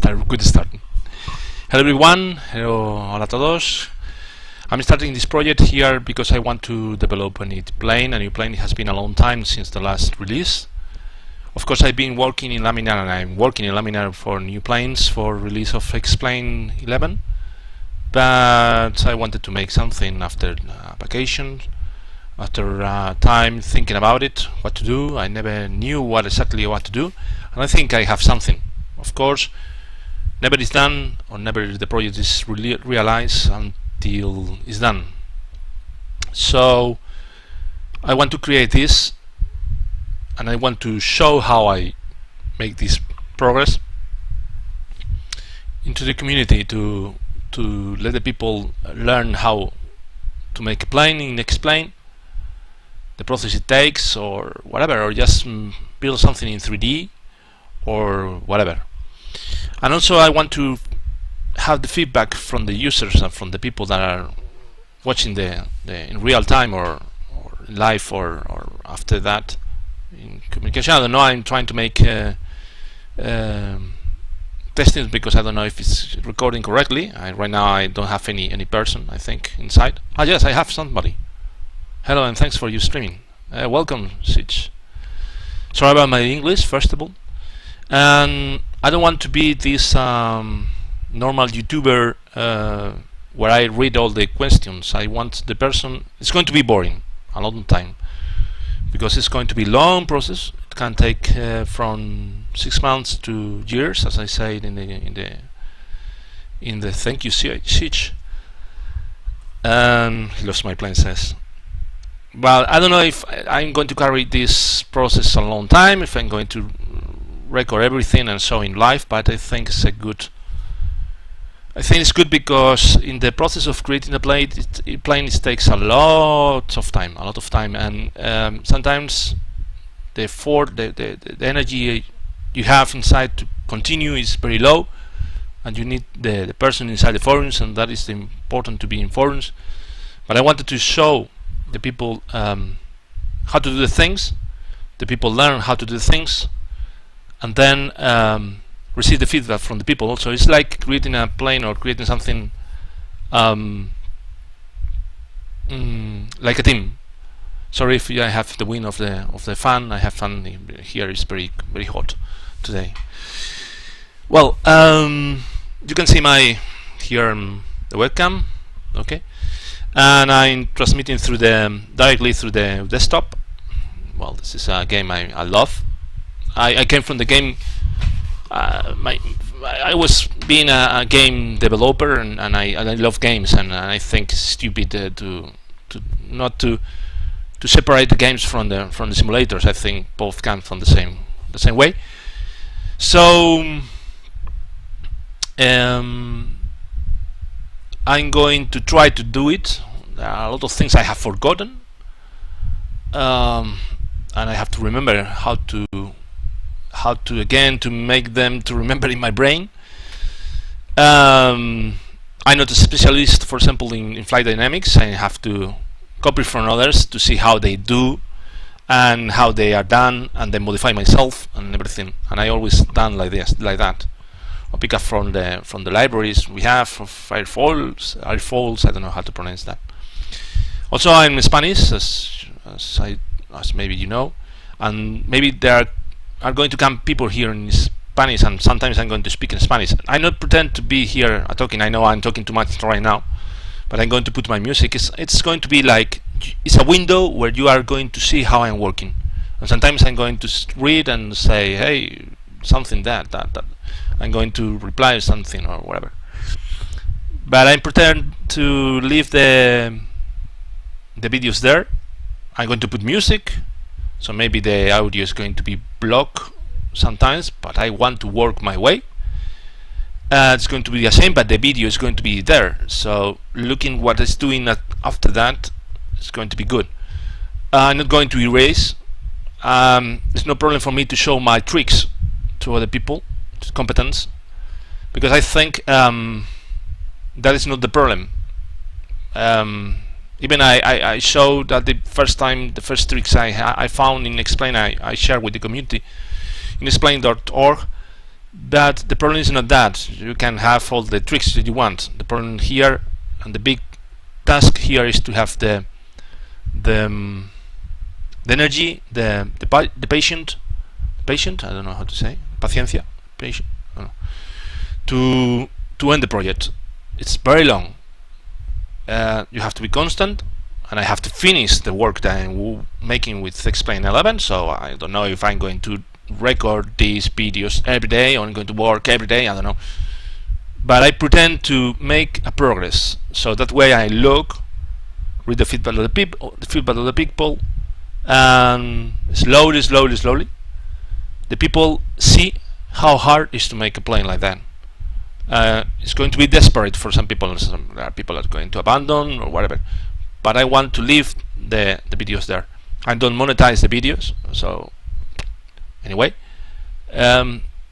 good start. Hello everyone, hello, hola a todos. I'm starting this project here because I want to develop a new plane. A new plane. It has been a long time since the last release. Of course, I've been working in Laminar, and I'm working in Laminar for new planes for release of XPlane 11. But I wanted to make something after vacation, after time thinking about it, what to do. I never knew what exactly what to do, and I think I have something. Of course, never is done, or never the project is really realized until it's done. So I want to create this, and I want to show how I make this progress into the community to let the people learn how to make a plane in XPlane, the process it takes, or whatever, or just build something in 3D or whatever. And also I want to have the feedback from the users and from the people that are watching the in real time or live or after that in communication. I don't know, I'm trying to make testing because I don't know if it's recording correctly. Right now I don't have any person, I think, inside. Ah yes, I have somebody. Hello and thanks for your streaming. Welcome, Sitch. Sorry about my English, first of all. And I don't want to be this normal YouTuber where I read all the questions. I want the person. It's going to be boring a lot of time because it's going to be a long process. It can take from 6 months to years, as I said in the thank you, Sitch. He lost my plane, says. Well, I don't know if I'm going to carry this process a long time, if I'm going to record everything and show in live, but I think it's it's good because in the process of creating a plane, it takes a lot of time, and sometimes the effort, the energy you have inside to continue is very low, and you need the person inside the forums, and that is important to be in forums. But I wanted to show the people how to do the things, the people learn how to do things, and then receive the feedback from the people. Also, it's like creating a plane or creating something like a team. Sorry if I have the wind of the fan. I have fun here. It's very hot today. Well, you can see my here the webcam, okay, and I'm transmitting directly through the desktop. Well, this is a game I love. I came from the game. I was being a game developer, and I love games, and I think it's stupid to not to separate the games from the simulators. I think both come from the same way. So I'm going to try to do it. There are a lot of things I have forgotten, and I have to remember how to again to make them to remember in my brain. I'm not a specialist, for example, in flight dynamics. I have to copy from others to see how they do and how they are done, and then modify myself and everything. And I always done like that. I'll pick up from the libraries we have of Airfoils. I don't know how to pronounce that. Also, I'm Spanish, as maybe you know, and maybe there are going to come people here in Spanish, and sometimes I'm going to speak in Spanish. I not pretend to be here talking. I know I'm talking too much right now, but I'm going to put my music. It's going to be like it's a window where you are going to see how I'm working, and sometimes I'm going to read and say, hey, something that I'm going to reply something or whatever. But I pretend to leave the videos there. I'm going to put music, so maybe the audio is going to be blocked sometimes, but I want to work my way. It's going to be the same, but the video is going to be there, so looking what it's doing after that is going to be good. I'm not going to erase. It's no problem for me to show my tricks to other people, to competence, because I think that is not the problem. Even I showed that the first tricks I found in XPlane I shared with the community in explain.org, But the problem is not that. You can have all the tricks that you want. The problem here and the big task here is to have the energy, the patient, I don't know how to say, paciencia, patient, I don't know, to end the project. It's very long. You have to be constant, and I have to finish the work that I'm making with XPlane 11. So I don't know if I'm going to record these videos every day or I'm going to work every day. I don't know. But I pretend to make a progress. So that way I look, read the feedback of the people, and slowly, the people see how hard it is to make a plane like that. It's going to be desperate for some people. There are people that are going to abandon or whatever. But I want to leave the videos there. I don't monetize the videos, so anyway.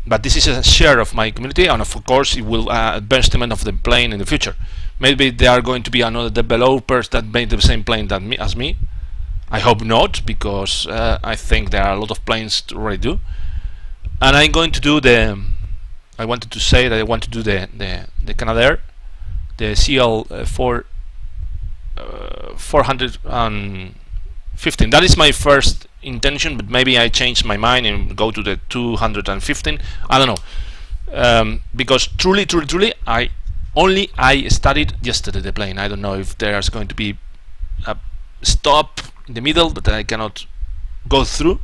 But this is a share of my community, and of course it will advancement of the plane in the future. Maybe there are going to be another developers that made the same plane as me. I hope not, because I think there are a lot of planes to already do. And I'm going to do I wanted to say that I want to do the Canadair, the CL-415. That is my first intention, but maybe I change my mind and go to the 215. I don't know, because truly, I studied yesterday the plane. I don't know if there's going to be a stop in the middle that I cannot go through,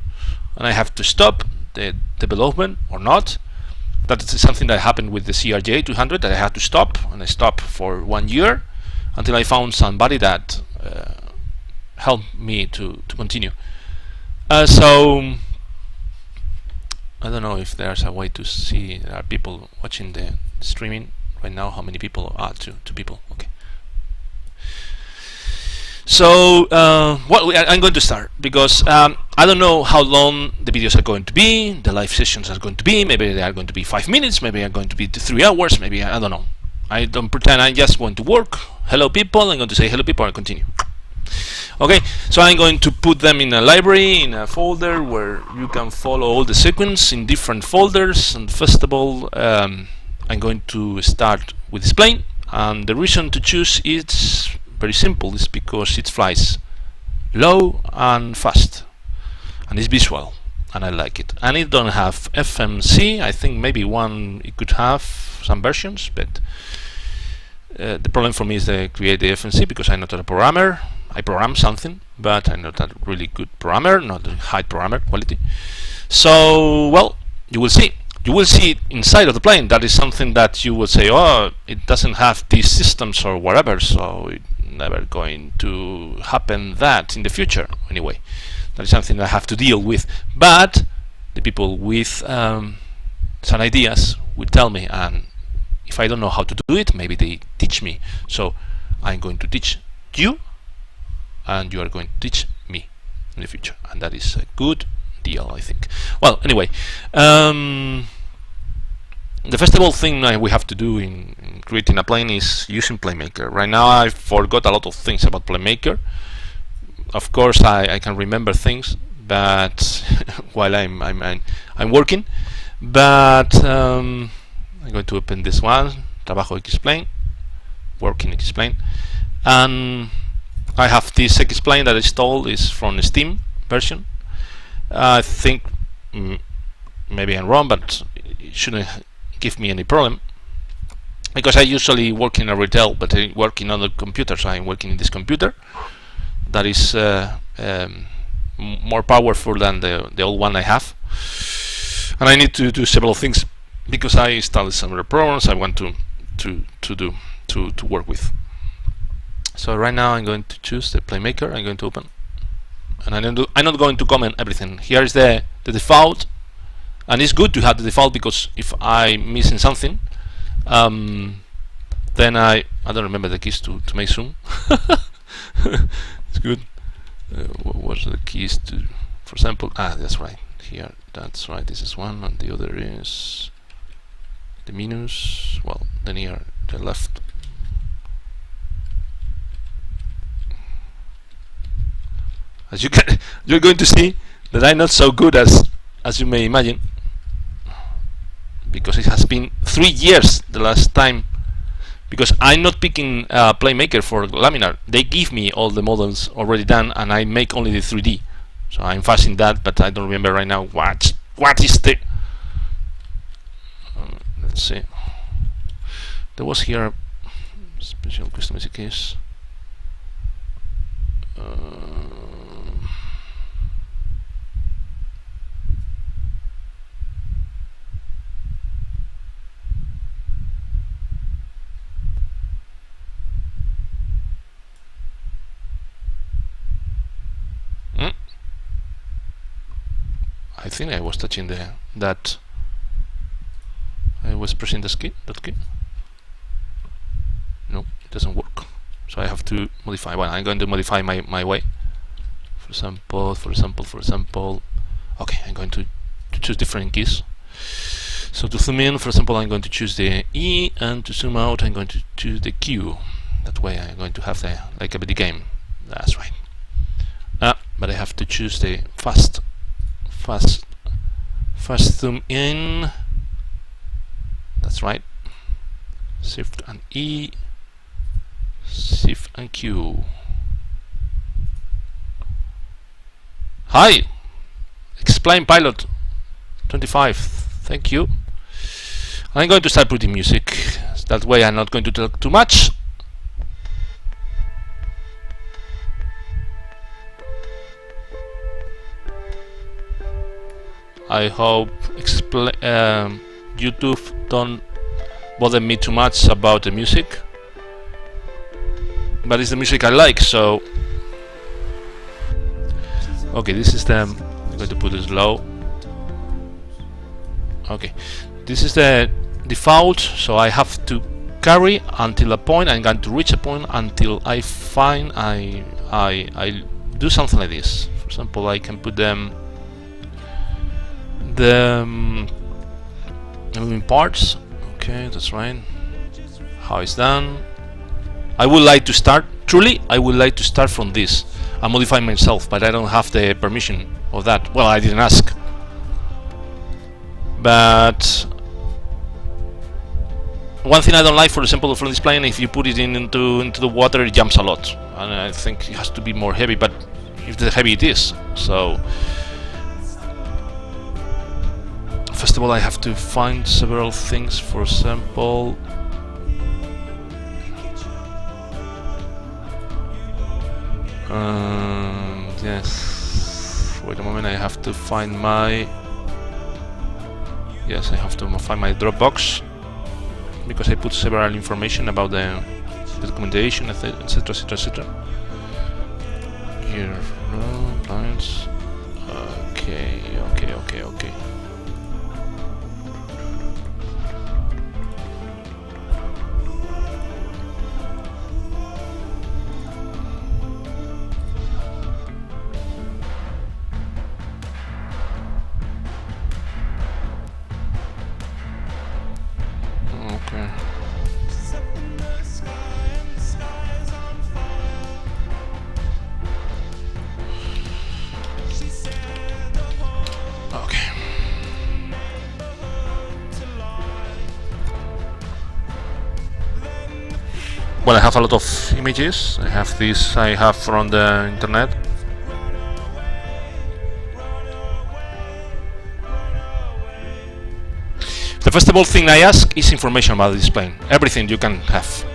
and I have to stop the development or not. That is something that happened with the CRJ 200, that I had to stop, and I stopped for 1 year until I found somebody that helped me to continue. So I don't know if there's a way to see. There are people watching the streaming right now. How many people? Two people. Okay. So well, I'm going to start, because I don't know how long the videos are going to be, the live sessions are going to be. Maybe they are going to be 5 minutes, maybe they are going to be 3 hours, maybe, I don't know. I don't pretend. I'm just going to work. Hello people, I'm going to say hello people and continue. Okay, so I'm going to put them in a library, in a folder where you can follow all the sequence in different folders. And first of all, I'm going to start with XPlane, and the reason to choose is very simple. It's because it flies low and fast, and it's visual, and I like it. And it don't have FMC. I think maybe it could have some versions, but the problem for me is to create the FMC, because I'm not a programmer. I program something, but I'm not a really good programmer, not a high programmer quality. So, well, you will see. You will see it inside of the plane. That is something that you will say, oh, it doesn't have these systems or whatever, so it's never going to happen that in the future. Anyway, that is something I have to deal with. But the people with some ideas will tell me, and if I don't know how to do it, maybe they teach me. So I'm going to teach you, and you are going to teach me in the future, and that is a good deal, I think. Well, anyway, the first of all thing we have to do in creating a plane is using PlaneMaker. Right now I forgot a lot of things about PlaneMaker. Of course I can remember things, but while I'm working. But I'm going to open this one, Trabajo XPlane, working XPlane, and I have this XPlane that I installed, is from Steam version. I think maybe I'm wrong, but it shouldn't give me any problem, because I usually work in a retail, but I work in other computers. I'm working in this computer that is more powerful than the old one I have, and I need to do several things, because I installed some other programs I want to work with. So right now I'm going to choose the PlaneMaker. I'm going to open, and I'm not going to comment everything. Here is the default, and it's good to have the default, because if I'm missing something, then I don't remember the keys to make zoom. It's good. What was the keys to, for example? That's right. Here, that's right. This is one, and the other is the minus. Well, then here the left. As you're going to see that I'm not so good as you may imagine, because it has been 3 years the last time, because I'm not picking Plane Maker for laminar. They give me all the models already done and I make only the 3D. So I'm fast in that, but I don't remember right now what is the let's see, there was here special customization case. I think I was touching that I was pressing that key. No, it doesn't work. So I have to modify. Well, I'm going to modify my way. For example. Okay, I'm going to choose different keys. So to zoom in, for example, I'm going to choose the E, and to zoom out, I'm going to choose the Q. That way, I'm going to have like a video game. That's right. But I have to choose the fast zoom in. That's right. Shift and E, Shift and Q. Hi, XPlane Pilot 25. Thank you. I'm going to start putting music. That way I'm not going to talk too much. I hope YouTube don't bother me too much about the music, but it's the music I like. So okay, this is I'm going to put it low. Okay, this is the default, so I have to carry until a point. I'm going to reach a point until I find I do something like this. For example, I can put them the moving parts. Okay, that's right. How it's done. I would like to start, truly I would like to start from this and modify myself, but I don't have the permission of that. Well, I didn't ask. But one thing I don't like, for example, from this plane, if you put it into the water, it jumps a lot, and I think it has to be more heavy. But if the heavy it is, so first of all, I have to find several things. For example, yes. Wait a moment. I have to find my. Yes, I have to find my Dropbox, because I put several information about the documentation, etc, etc, etc. Here, plans. Okay. Well, I have a lot of images. I have this. I have from the internet. The first of all thing I ask is information about this plane. Everything you can have.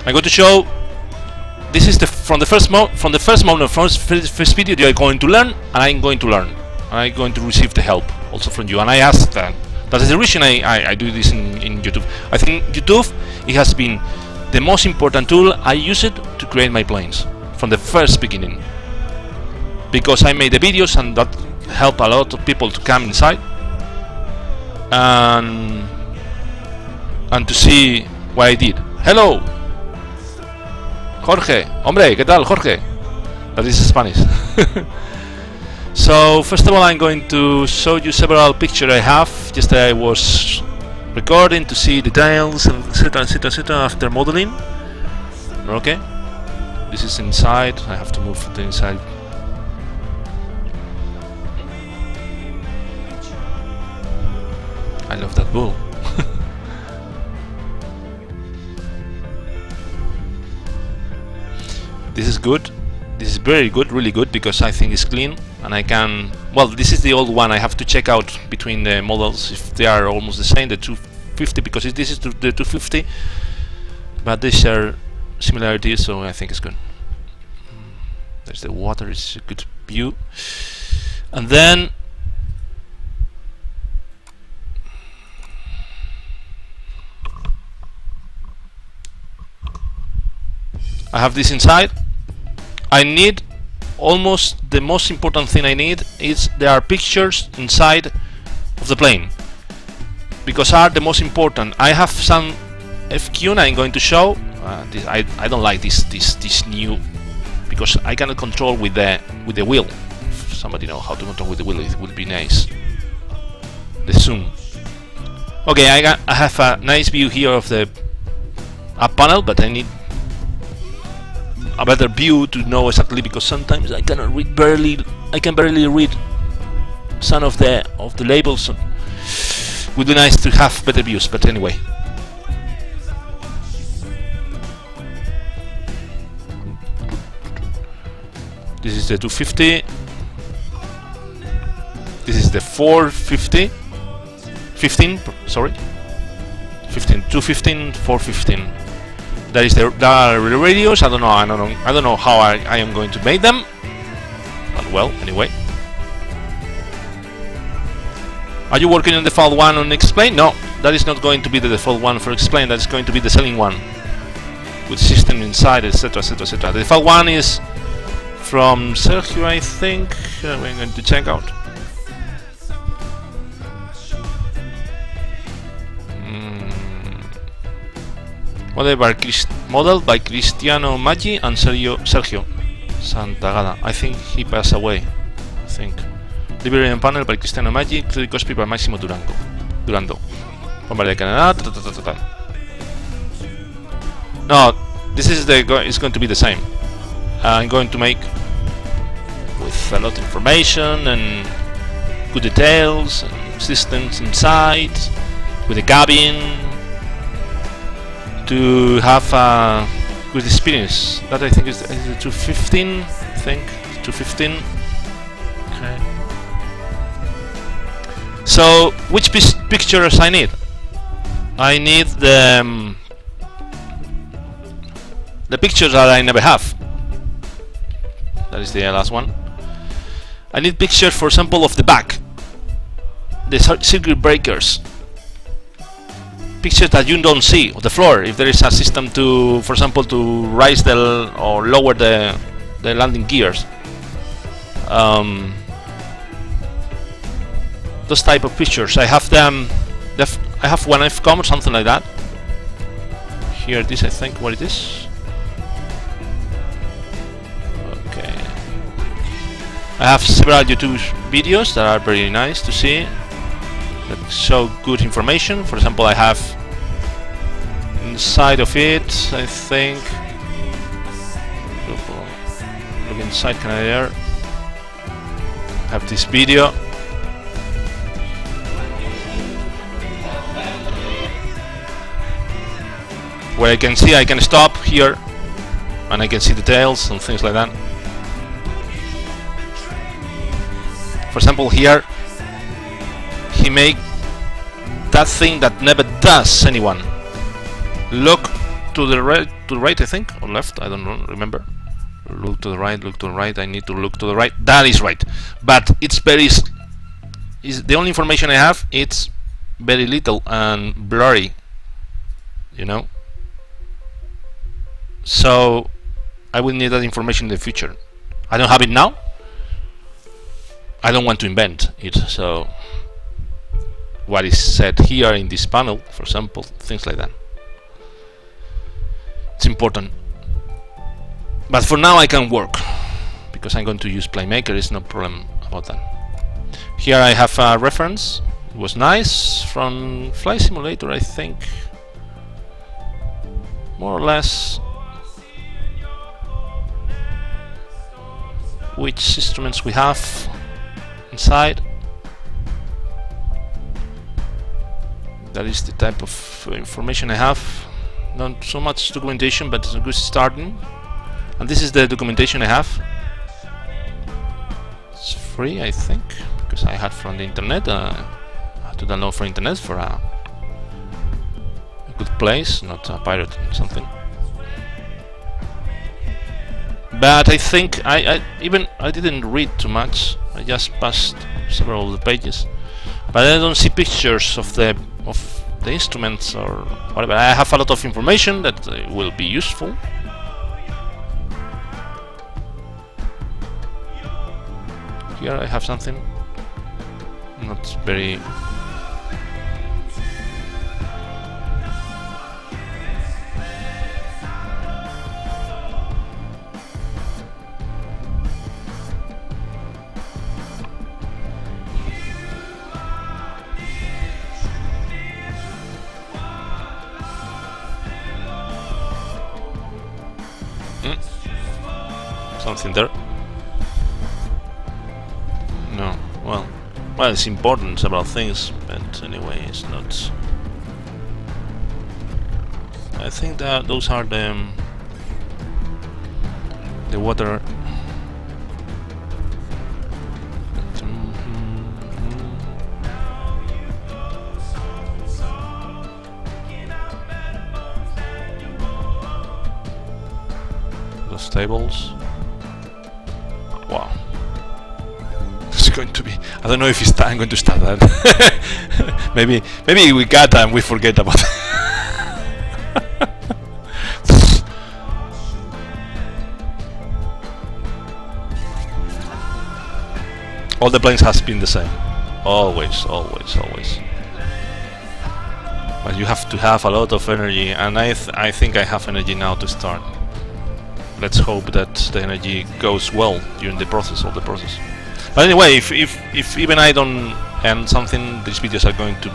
I'm going to show. This is from the first video you are going to learn, and I'm going to learn. And I'm going to receive the help also from you. And I ask that. That is the reason I do this in YouTube. I think YouTube, it has been the most important tool. I use it to create my planes from the first beginning, because I made the videos and that helped a lot of people to come inside and to see what I did. Hello, Jorge. Hombre, ¿qué tal, Jorge? That is Spanish. So first of all, I'm going to show you several pictures I have. Just I was recording to see details, etc, etc, etc, after modeling. Okay, this is inside. I have to move to inside. I love that bull. This is good. This is very good, really good, because I think it's clean and I can... Well, this is the old one. I have to check out between the models if they are almost the same, the 250, because this is the 250, but they share similarities, so I think it's good. There's the water, it's a good view. And then I have this inside. I need almost the most important thing I need is there are pictures inside of the plane, because are the most important. I have some FQ and I'm going to show. I don't like this new, because I cannot control with the wheel. If somebody know how to control with the wheel, it would be nice. The zoom. Okay, I have a nice view here of the up panel, but I need a better view to know exactly, because sometimes I cannot read I can barely read some of the labels. So it would be nice to have better views, but anyway. This is the 250. This is the 450. 15, sorry. 15, 215, 415. There are radios. I don't know how I am going to make them. But well, anyway. Are you working on the default one on XPlane? No, that is not going to be the default one for XPlane. That is going to be the selling one with system inside, etc., etc., etc. The default one is from Sergio, I think. We're going to check out. Model by Cristiano Maggi and Sergio Santagada. I think he passed away. I think. Library and panel by Cristiano Maggi. Credit copy by Máximo Durando. Bomber de Canada. No, this is it's going to be the same. I'm going to make with a lot of information and good details and systems inside with the cabin, to have a good experience. That I think is the 215. I think 215. Okay. So which pictures I need? I need the pictures that I never have. That is the last one. I need pictures, for example, of the back, the circuit breakers. Pictures that you don't see of the floor, if there is a system to, for example, to raise or lower the landing gears. Those type of pictures. I have them. I have one FCOM or something like that. Here it is, I think. What it is? Okay. I have several YouTube videos that are very nice to see, that show good information. For example, I have inside of it, I think, look inside Canadair, I have this video. Where I can see, I can stop here and I can see details and things like that. For example, here he make that thing that never does anyone. Look to the right, I think, or left, I don't remember. Look to the right, I need to look to the right. That is right, but it's the only information I have. It's very little and blurry, you know. So I will need that information in the future. I don't have it now. I don't want to invent it, so what is said here in this panel, for example, things like that. It's important. But for now I can work, because I'm going to use Playmaker, it's no problem about that. Here I have a reference. It was nice, from Flight Simulator, I think. More or less. Which instruments we have inside. That is the type of information I have. Not so much documentation, but it's a good starting. And this is the documentation I have. It's free, I think, because I had from the internet. I had to download from internet for a good place, not a pirate or something. But I think I didn't read too much. I just passed several of the pages, but I don't see pictures of the instruments or whatever. I have a lot of information that will be useful. Here I have something not very. Something there. No, well, it's important, several things, but anyway, it's not. I think that those are the water. Those tables. Wow. It's going to be. I don't know if I'm going to start that. maybe we got and we forget about it. All the planes has been the same. Always. But you have to have a lot of energy, and I think I have energy now to start. Let's hope that the energy goes well during the process of the process. But anyway, if even I don't end something, these videos are going to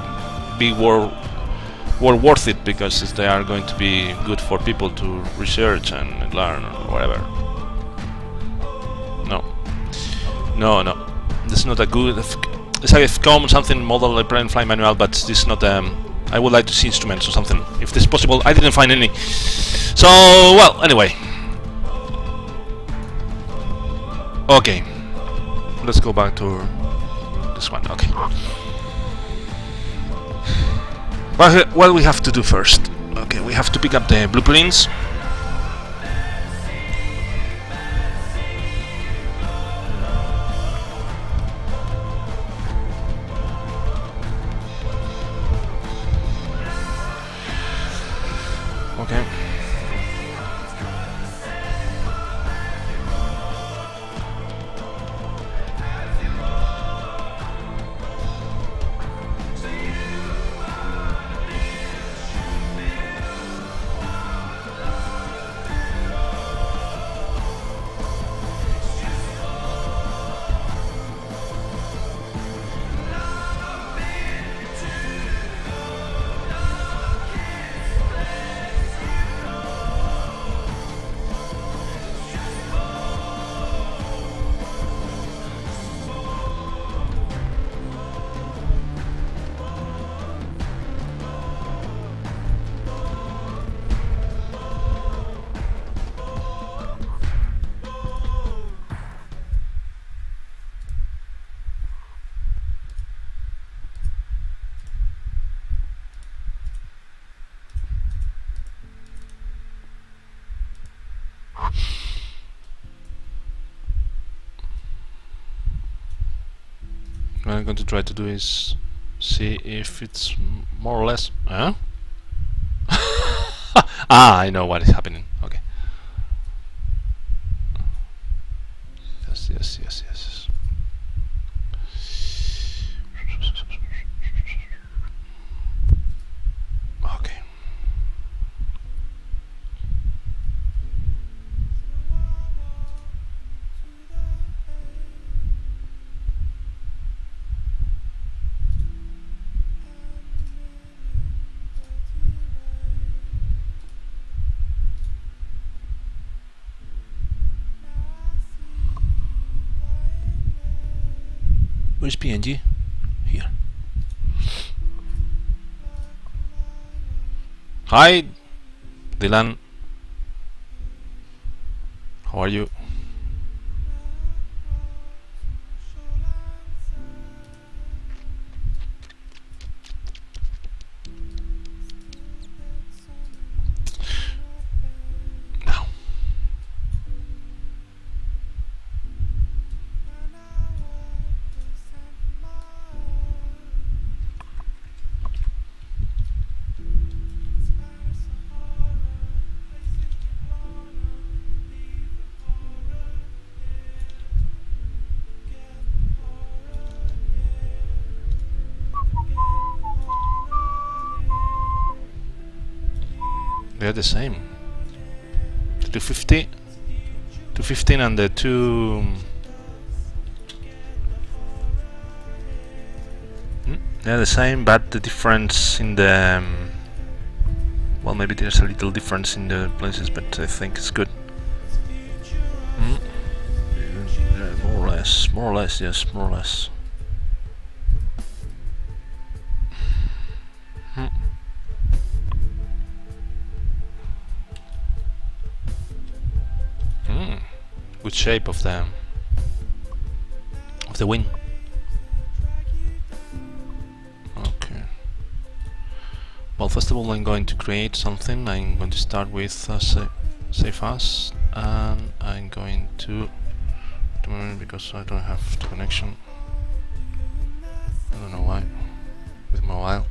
be worth it, because they are going to be good for people to research and learn or whatever. No, this is not a good. It's like FCOM something model plane flying manual, but this is not. I would like to see instruments or something if this is possible. I didn't find any. So well, anyway. Okay, let's go back to this one. Okay. What we have to do first? Okay, we have to pick up the blueprints. Okay. What I'm going to try to do is see if it's more or less. Huh? I know what is happening. Okay. Yes. Okay. Where's PNG? Here. Hi, Dylan. How are you? Now. They're the same. The 250, 215 and the 2... They're the same, but the difference in the... well, maybe there's a little difference in the places, but I think it's good. Yeah, more or less, yes, more or less. Good shape of the wing. Okay. Well, first of all, I'm going to create something. I'm going to start with save as, and I'm going to because I don't have the connection. I don't know why with mobile.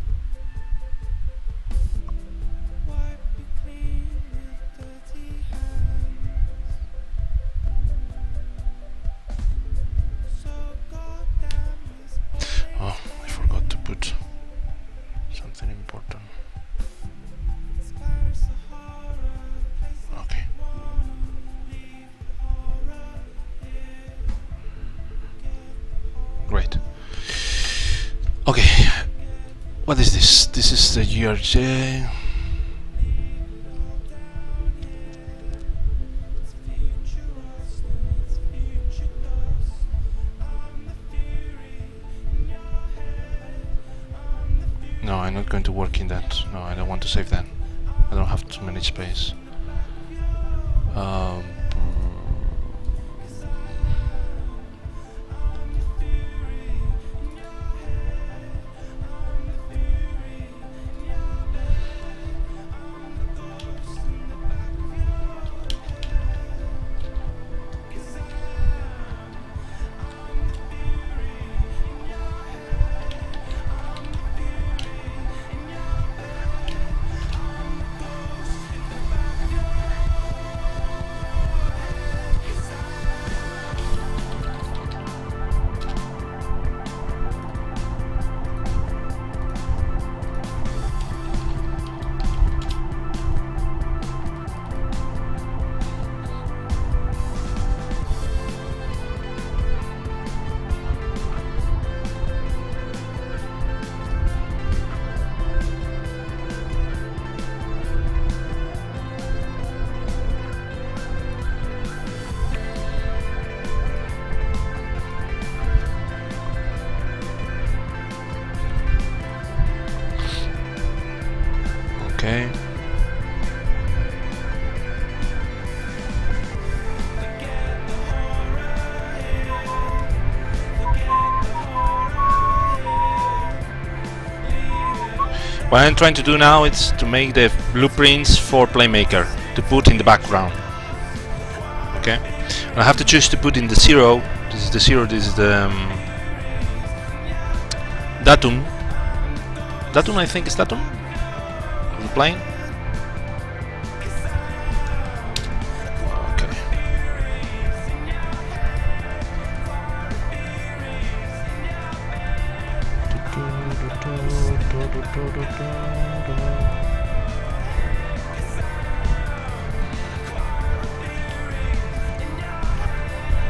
Great. Okay, what is this? This is the URJ. No, I'm not going to work in that. No, I don't want to save that. I don't have too many space. Okay. What I'm trying to do now is to make the blueprints for Playmaker to put in the background. Okay, and I have to choose to put in the 0. This is the 0. This is the datum. Datum, I think, is datum. The plane. Okay.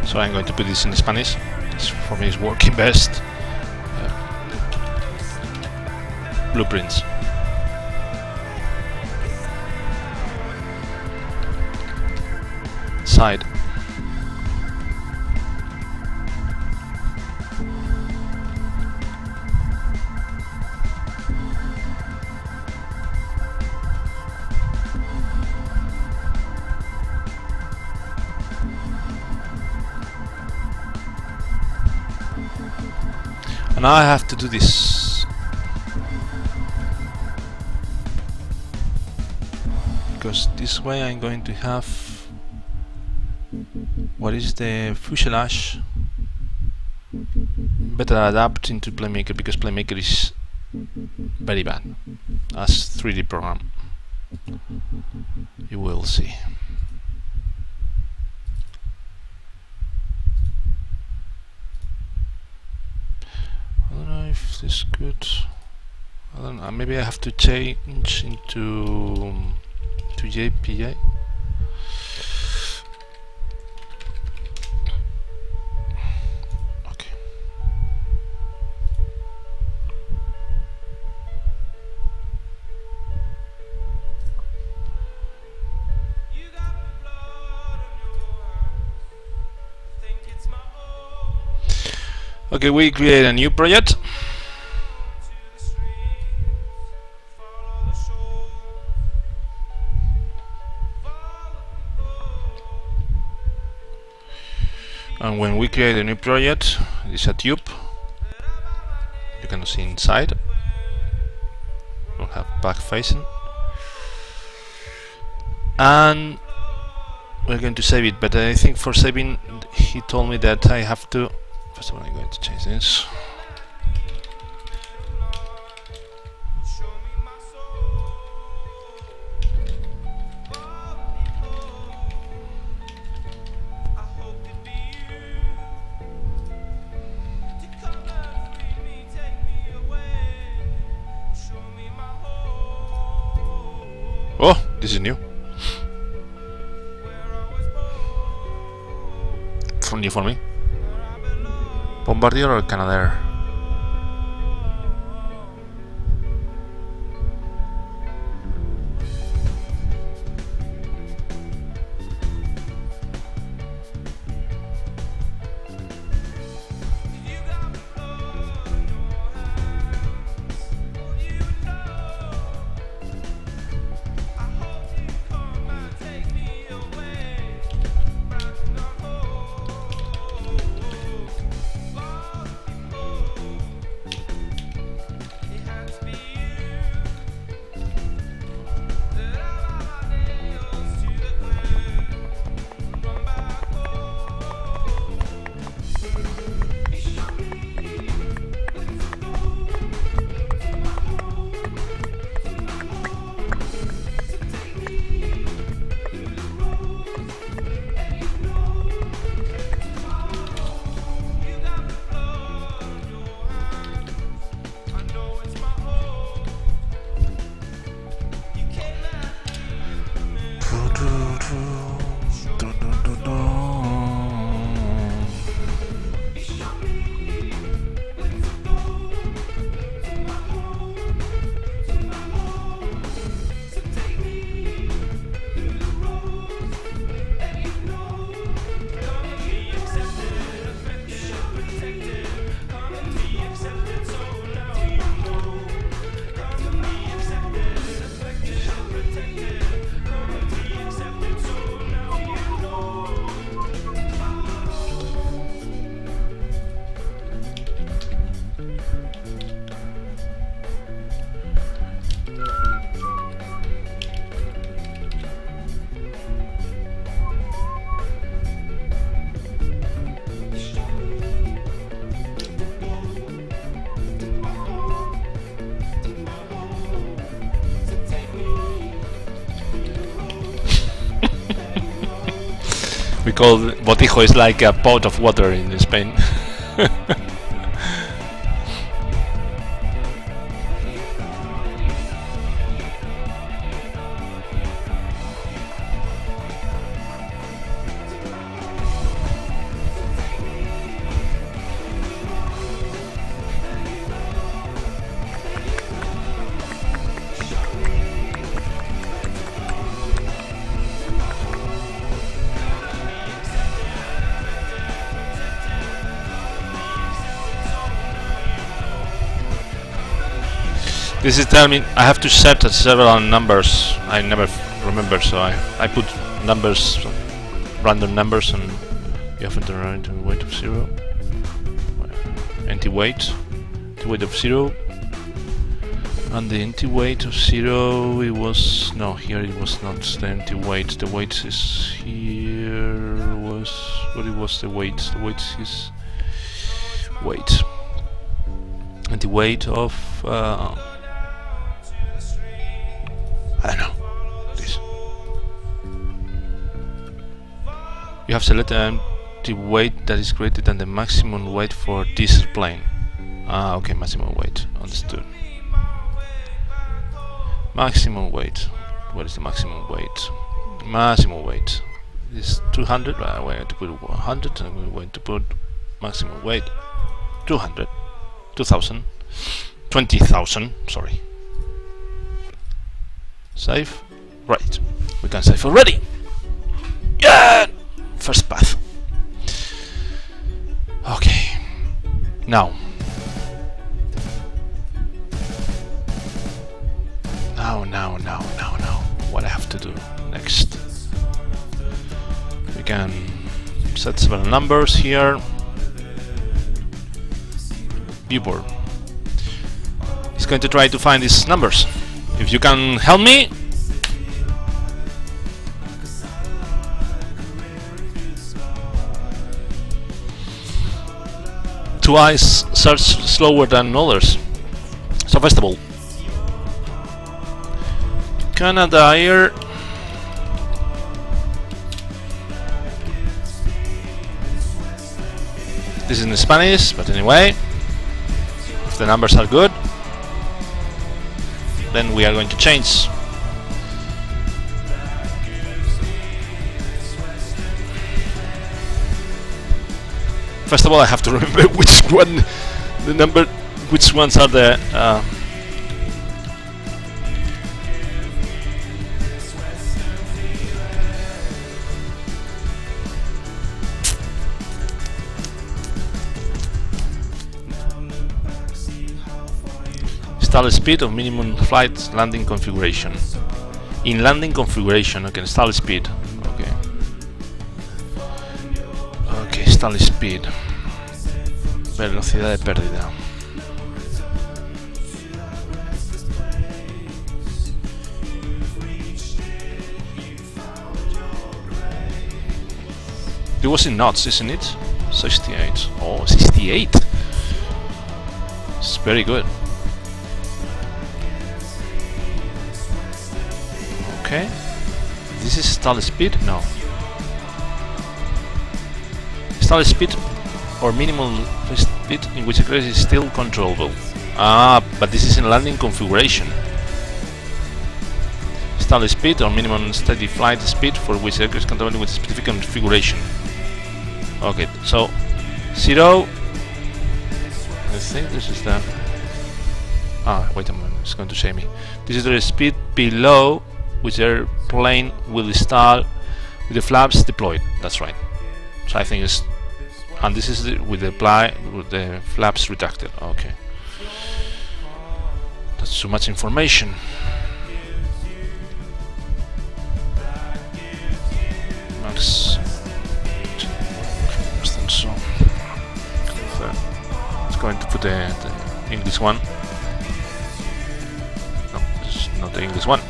So I'm going to put this in Spanish. This for me is working best. Blueprints. Side. now I have to do this. Because this way I'm going to have what is the fuselage better adapt into Playmaker, because Playmaker is very bad as 3D program. You will see. I don't know if this could. I don't know. Maybe I have to change into JPA. Okay. Okay, we create a new project. And when we create a new project, it's a tube. You can see inside. We'll have back facing. And we're going to save it, but I think for saving, he told me that I have to. First of all, I'm going to change this. Oh, this is new. New for me. Bombardier or Canadair? We call botijo is like a pot of water in Spain. This is telling me I have to set several numbers. I never remember, so I put numbers, random numbers, and you have to run to weight of 0, empty weight, empty weight of 0. And the empty weight of 0, it was... no, here it was not the empty weight. The weight is here... was... what it was the weight? The weight is... weight. Empty weight of... I don't know. This. You have selected an empty weight that is greater than the maximum weight for this plane. Ah, okay, maximum weight. Understood. Maximum weight. What is the maximum weight? Maximum weight is 200. We're going to put 100, and we're going to put maximum weight 200, 2000, 20,000. Sorry. Save. Right. We can save already. Yeah. First path. Okay. Now. Now. What I have to do next? We can set several numbers here. Viewport. It's going to try to find these numbers. If you can help me. Two eyes search slower than others. So first of all, Canadair this is in Spanish, but anyway, if the numbers are good, then we are going to change. First of all, I have to remember which one, the number, which ones are the stall speed of minimum flight landing configuration. In landing configuration, okay, stall speed. Okay. Okay, stall speed. Velocidad de pérdida. It was in knots, isn't it? 68. Oh, 68. It's very good. Okay. This is stall speed? No. Stall speed or minimum speed in which aircraft is still controllable. Ah, but this is in landing configuration. Stall speed or minimum steady flight speed for which aircraft is controllable with specific configuration. Okay, so 0. I think this is the... ah, wait a moment, it's going to say me. This is the speed below which airplane will stall with the flaps deployed. That's right. So I think it's... and this is with the flaps retracted. Okay. That's too much information. Max. I think so. It's going to put the English one. No, this is not the English one.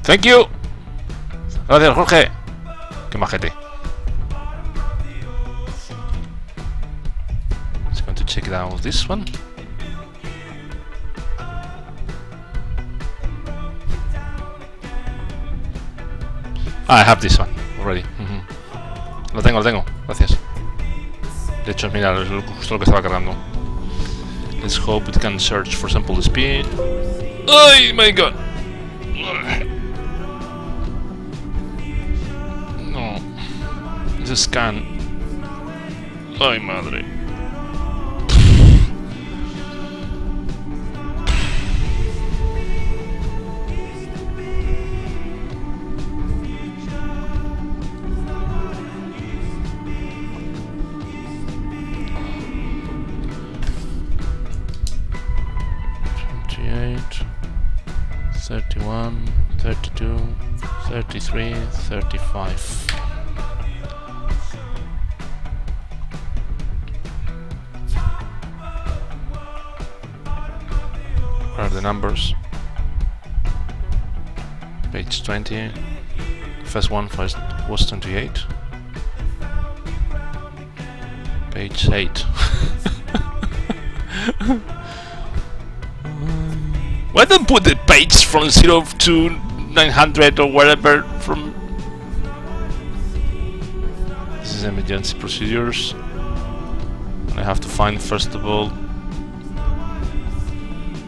Thank you. Gracias, Jorge. Qué majete. Just going to check out this one. I have this one already. Lo tengo. Gracias. De hecho, mira, es justo lo que estaba cargando. Let's hope it can search for sample speed. Oh my god! No. It's a scan. Ay, madre. Eight, 31, 32, 33, 35. What are the numbers? Page 20. First one was 28. Page 8. Why don't put the page from 0 to 900 or whatever from... This is emergency procedures. And I have to find first of all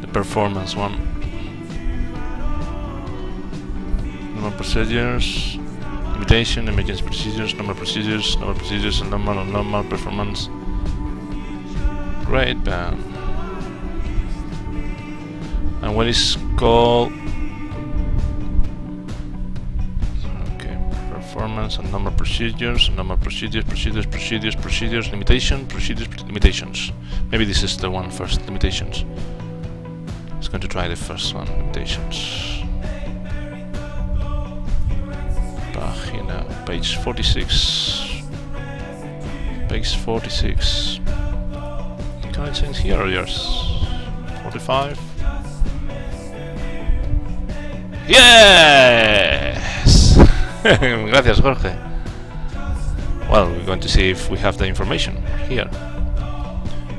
the performance one. Normal procedures, limitation, emergency procedures, normal procedures, and normal performance. Great band. And what is called performance and normal procedures, limitations. Maybe this is the one first, limitations. It's going to try the first one, limitations. Página, page 46. Page 46. Can I change here or yours? 45. Yes! Gracias, Jorge. Well, we're going to see if we have the information here.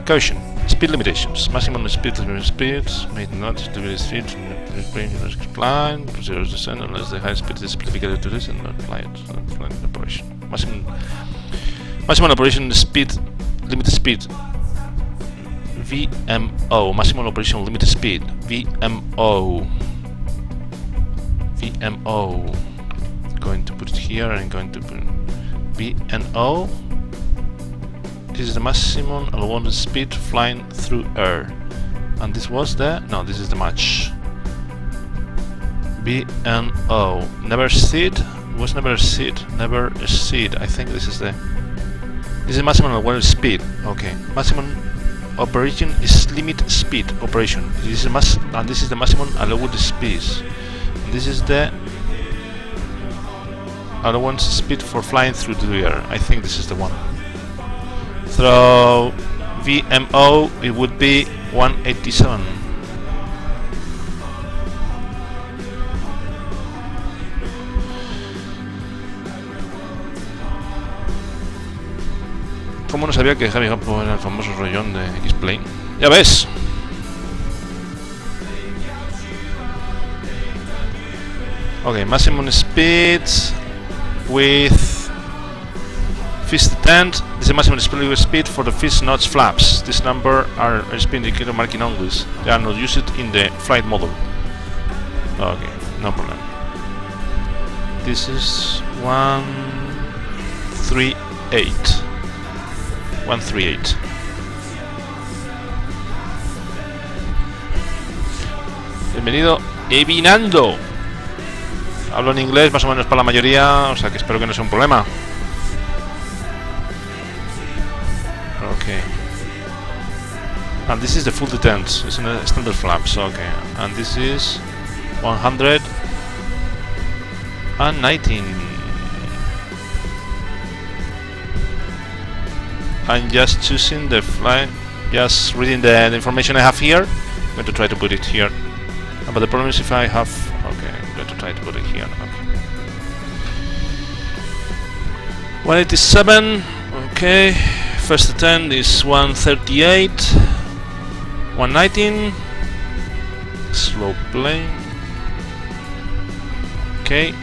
Caution. Speed limitations. Maximum speed speeds. Made not to be speed. XPlane. Procedures descend unless the high speed is specified to this and not apply it. Flight operation. Maximum operation speed. Limited speed. VMO. Maximum operation limited speed. VMO. Going to put it here and going to put VNO. This is the maximum allowed speed flying through air, and this was the this is the match. VNO. Never exceed. Was never exceed. Never exceed. I think this is maximum allowed speed. Okay. Maximum operation is limit speed operation. This is and this is the maximum allowed speed. This is the allowance speed for flying through the air. I think this is the one. Through VMO, it would be 187. ¿Cómo no sabía que Javi Gampo era el famoso rollón de XPlane? ¡Ya ves! Okay, maximum speed with fist tent. This is the maximum speed for the fist notch flaps. This number are speed indicator marking only. They are not used in the flight model. Okay, no problem. This is 138. 138. Bienvenido, Evinando. Hablo en inglés más o menos para la mayoría, o sea que espero que no sea un problema. Okay. And this is the full detent. It's in a standard flaps. Okay. And this is 119. I'm just choosing the flight. Just reading the information I have here. I'm going to try to put it here. But the problem is if I have... Okay, I'm going to try to put it here. Okay. 187. Okay. First attempt is 138. 119. Slow plane. Okay.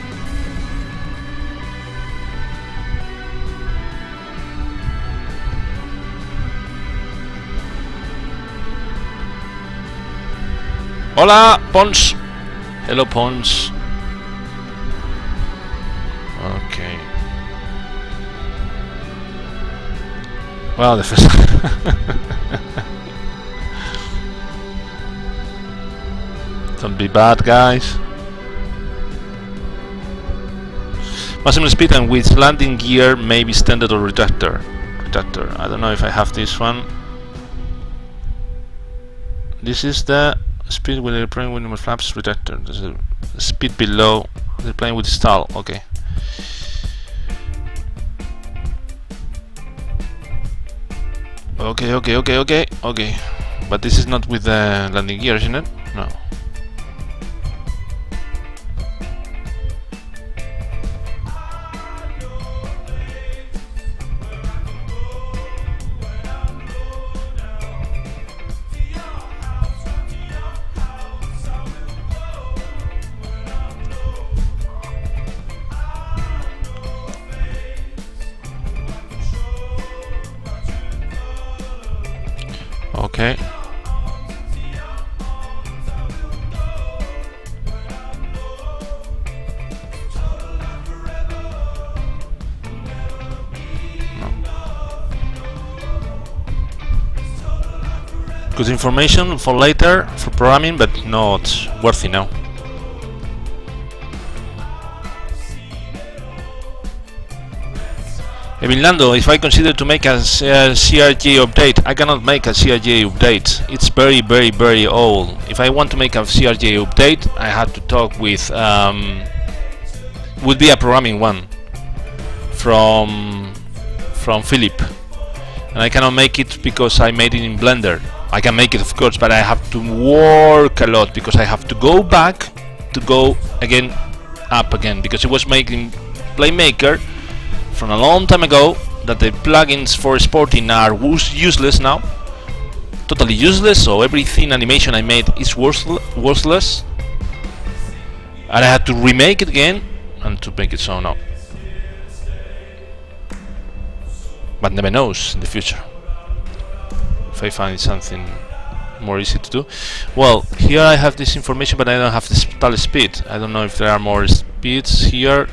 Hola, Pons. Hello, Pons. Okay. Well, the first. Don't be bad, guys. Maximum speed and with landing gear may be standard or retractor. Retractor. I don't know if I have this one. This is the speed with the plane with flaps retractor. There's a speed below the plane with stall. Okay. Okay. But this is not with the landing gear, isn't it? No. Okay. Good information for later, for programming, but not worthy now. Evilando, if I consider to make a CRJ update, I cannot make a CRJ update. It's very old. If I want to make a CRJ update, I have to talk with would be a programming one from Philip, and I cannot make it because I made it in Blender. I can make it, of course, but I have to work a lot because I have to go back to go again up again because it was making Playmaker from a long time ago that the plugins for exporting are useless now, totally useless. So everything animation I made is worthless, and I had to remake it again and to make it so now. But never knows in the future if I find something more easy to do. Well, here I have this information, but I don't have the stall speed. I don't know if there are more speeds here.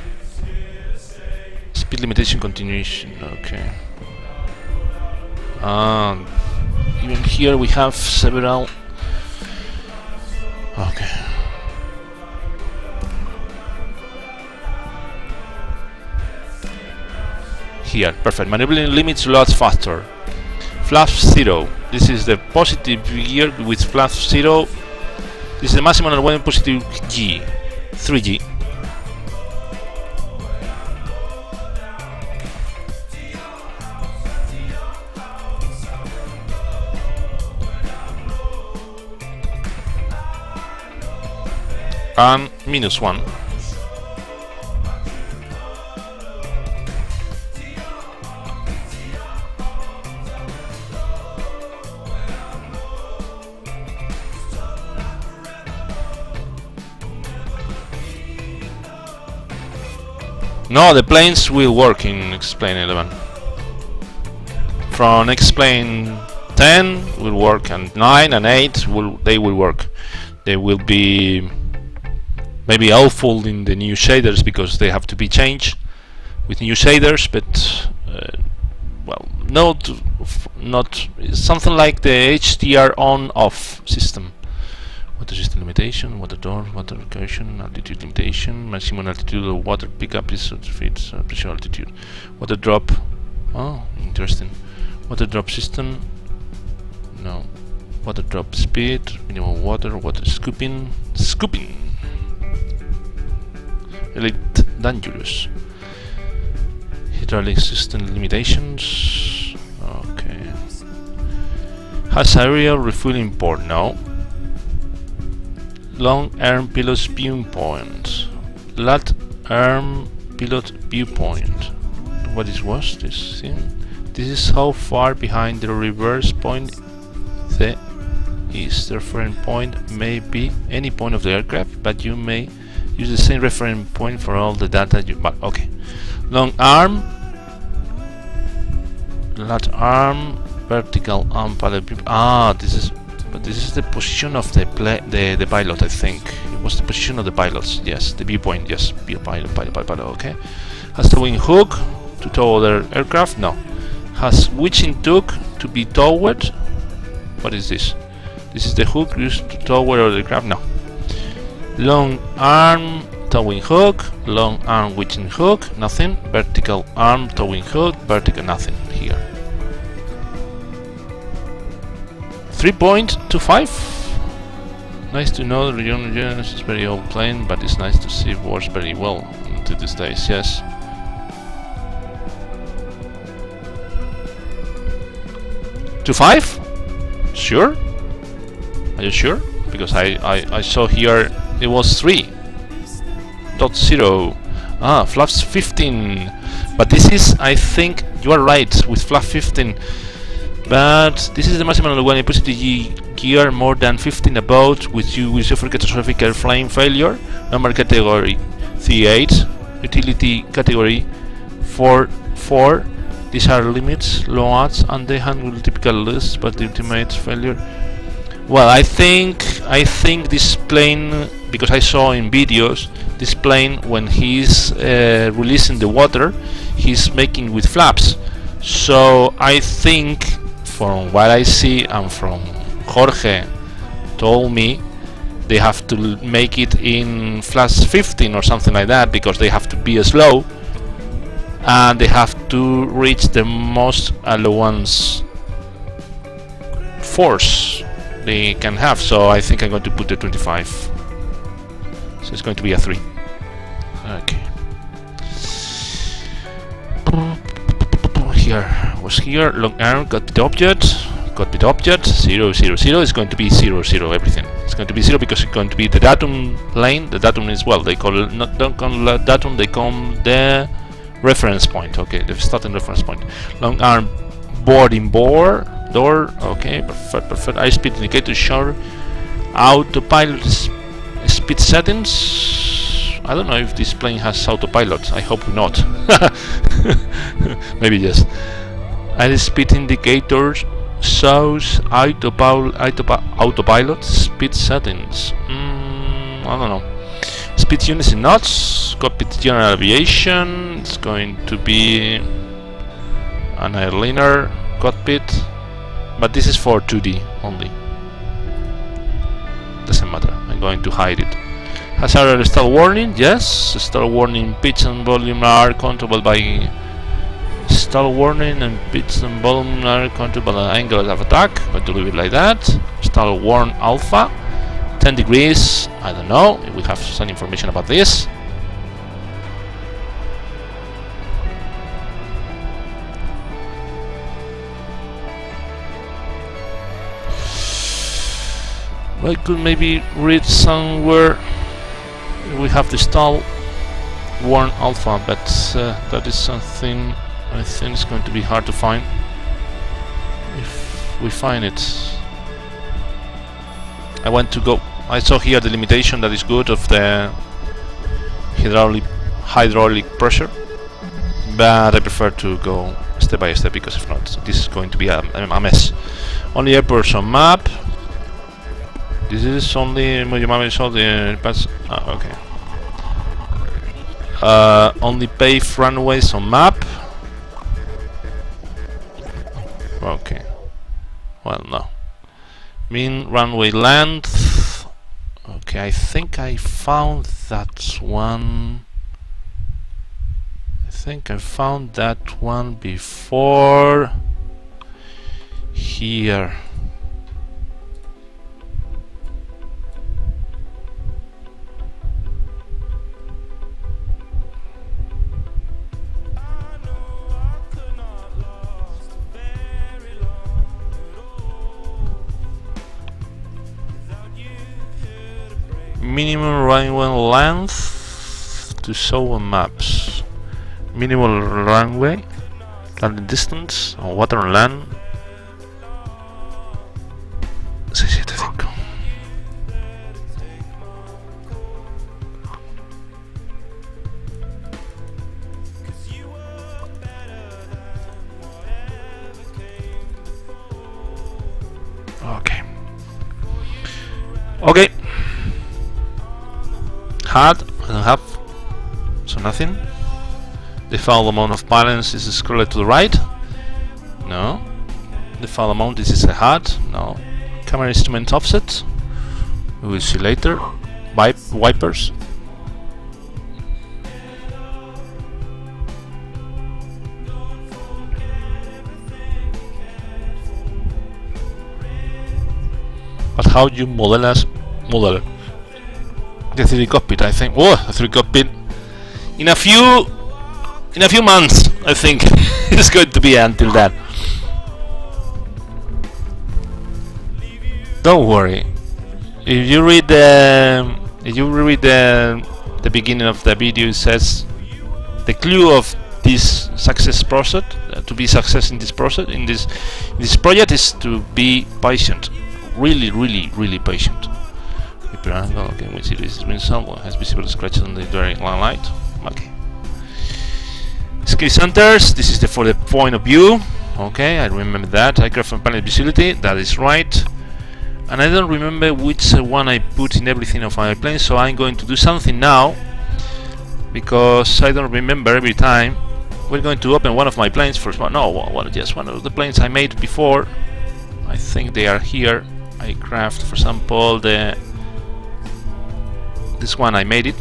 Speed limitation continuation. Okay. Even here we have several. Okay. Here, perfect. Maneuvering limits loads faster. Flaps 0. This is the positive gear with flaps 0. This is the maximum and when positive G. 3G. And -1. No, the planes will work in XPlane 11. From XPlane 10 will work, and 9 and 8 they will work. They will be maybe awful in the new shaders because they have to be changed with new shaders, but well, not something like the HDR on-off system. Water system limitation, water door, water recursion, altitude limitation, maximum altitude of water pickup is 30 feet, pressure altitude. Water drop, oh, interesting. Water drop system, no. Water drop speed, minimum water scooping. Elite dangerous. Hydraulic system limitations, okay. Has aerial refueling port, no. long arm pilot's viewpoint. Lat arm pilot viewpoint. What was this thing? This is how far behind the reverse point the is. The reference point may be any point of the aircraft, but you may use the same reference point for all the data you. But okay, long arm, lat arm, vertical arm pilot. This is. But this is the position of the pilot, I think. It was the position of the pilots. Yes, the viewpoint. Yes, pilot. Okay. Has the wing hook to tow other aircraft? No. Has witching hook to be towed? What is this? This is the hook used to tow other aircraft? No. Long arm towing hook. Long arm witching hook. Nothing. Vertical arm towing hook. Vertical. Nothing here. 3.25. Nice to know the region is very old plane, but it's nice to see it works very well to these days. Yes. To 5? Sure? Are you sure? Because I saw here it was 3.0. Flaps 15. But this is, I think you are right with flap 15. But this is the maximum when you push the gear more than 15 about, which you will suffer catastrophic airplane failure. Number category C8, utility category 4. These are limits, loads, and they handle typical lists, but the ultimate failure. Well, I think this plane, because I saw in videos, this plane when he's releasing the water, he's making with flaps. So I think, from what I see and from Jorge told me, they have to make it in flaps 15 or something like that, because they have to be slow and they have to reach the most allowance force they can have. So I think I'm going to put the 25. So it's going to be a 3. Okay. Here, long arm, cockpit object, 0, 0, 0 is going to be 0, 0, everything. It's going to be 0 because it's going to be the datum lane. The datum is, well, they call it, don't call it datum, they call the reference point. Okay, the starting reference point. Long arm, boarding door, okay, perfect. High speed indicator show, autopilot speed settings. I don't know if this plane has autopilot. I hope not. Maybe yes. High speed indicator shows autopilot speed settings. I don't know. Speed units in knots. Cockpit general aviation. It's going to be an airliner cockpit, but this is for 2D only. Doesn't matter. I'm going to hide it. Hazard stall warning, yes. Stall warning, pitch and volume are controlled by stall warning, and pitch and volume are controlled by the angle of attack. Going to leave it like that. Stall warn alpha, 10 degrees. I don't know if we have some information about this. I could maybe read somewhere. We have the stall warn alpha, but that is something I think is going to be hard to find. If we find it, I saw here the limitation that is good of the hydraulic pressure, but I prefer to go step by step, because if not, this is going to be a mess. Only airports on map. This is only the pass. Okay. Only paved runways on map. Okay. Well, no. Mean runway length. Okay, I think I found that one. I think I found that one before. Here. Minimum runway length to show on maps. Minimal runway, landing distance on water and land. 675. Okay. Okay. Had, I don't have, so nothing. The default amount of balance is scrolled to the right. No. The default amount, this is a HUD. No. Camera instrument offset. We will see later. Wipers. But how you model the 3D cockpit? I think. Oh, a 3D cockpit. In a few months, I think it's going to be until that. Don't worry. If you read the beginning of the video, it says the clue of this success process, to be success in this process, in this project, is to be patient. Really patient. Okay, we see this result has visible scratches on the direct line light. Okay. Scale centers. This is for the point of view. Okay, I remember that. Aircraft and panel visibility. That is right. And I don't remember which one I put in everything of my plane, so I'm going to do something now because I don't remember every time. We're going to open one of my planes first. Just one of the planes I made before. I think they are here. Aircraft, for example, this one I made it.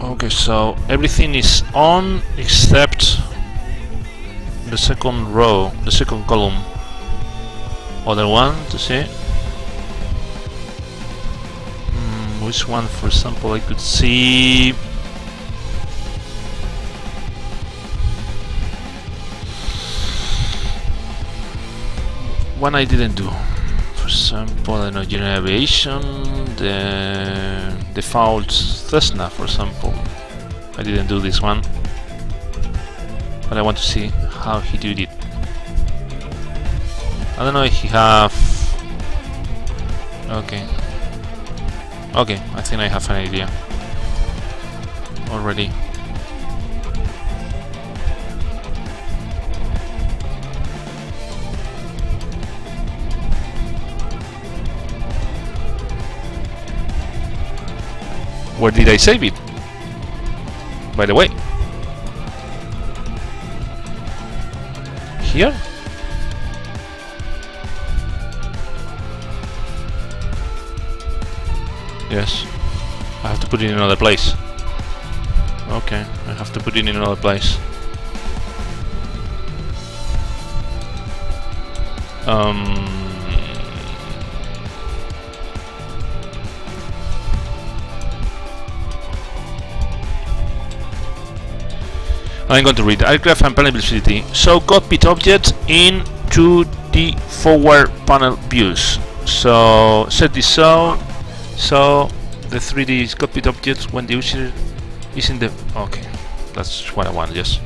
Okay, so everything is on except the second row, the second column. Other one to see. Which one, for example, I could see? One I didn't do. For example, I know general aviation, the default Cessna, for example. I didn't do this one, but I want to see how he did it. I don't know if he have. Okay, I think I have an idea already. Where did I save it? By the way, here? Yes, I have to put it in another place. Okay, I have to put it in another place. I'm going to read aircraft and panel visibility. Show cockpit objects in 2D forward panel views. So set this so the 3D cockpit objects when the user is in the. Okay, that's what I want. Yes.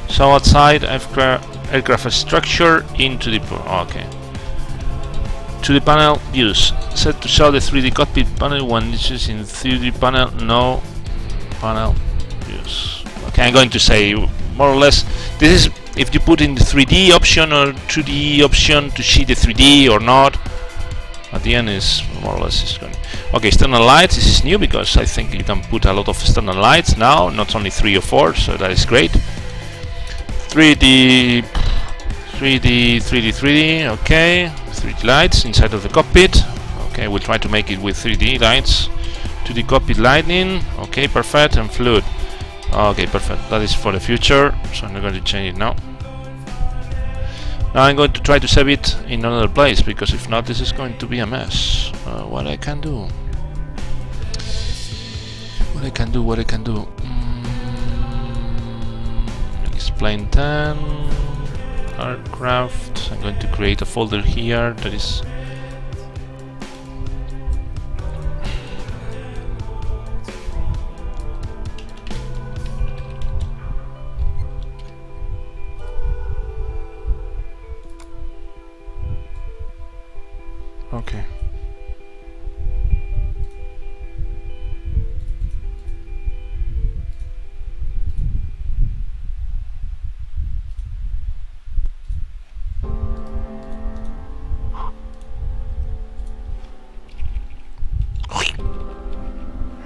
So outside aircraft structure into the. Okay. To the panel views. Set to show the 3D cockpit panel when this is in 3D panel. No panel views. Okay, I'm going to say more or less this is if you put in the 3D option or 2D option to see the 3D or not. At the end is more or less is going. Okay, external lights. This is new because I think you can put a lot of external lights now, not only 3 or 4. So that is great. 3D. Okay, 3D lights inside of the cockpit. Okay, we'll try to make it with 3D lights. 2D cockpit lighting. Okay, perfect. And fluid. Okay, perfect. That is for the future, so I'm not going to change it now. Now I'm going to try to save it in another place, because if not, this is going to be a mess. What I can do? What I can do? Explain 10 aircraft. I'm going to create a folder here that is okay.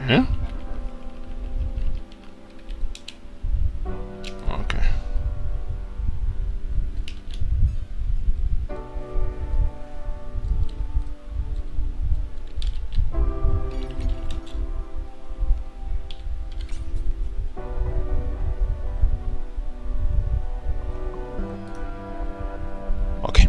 Yeah? Okay. Okay.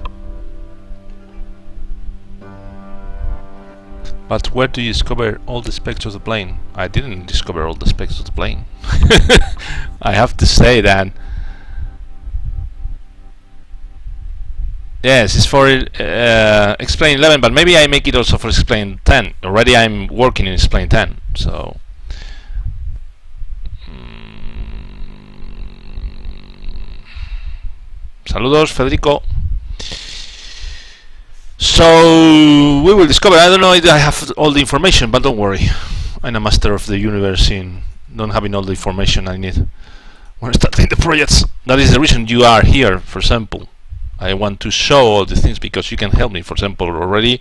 But where do you discover all the specs of the plane? I didn't discover all the specs of the plane. I have to say that. Yes, it's for explain 11, but maybe I make it also for explain 10. Already I'm working in explain 10, so. Saludos, Federico. So we will discover. I don't know if I have all the information, but don't worry. I'm a master of the universe in not having all the information I need when starting the projects. That is the reason you are here. For example, I want to show all the things because you can help me. For example, already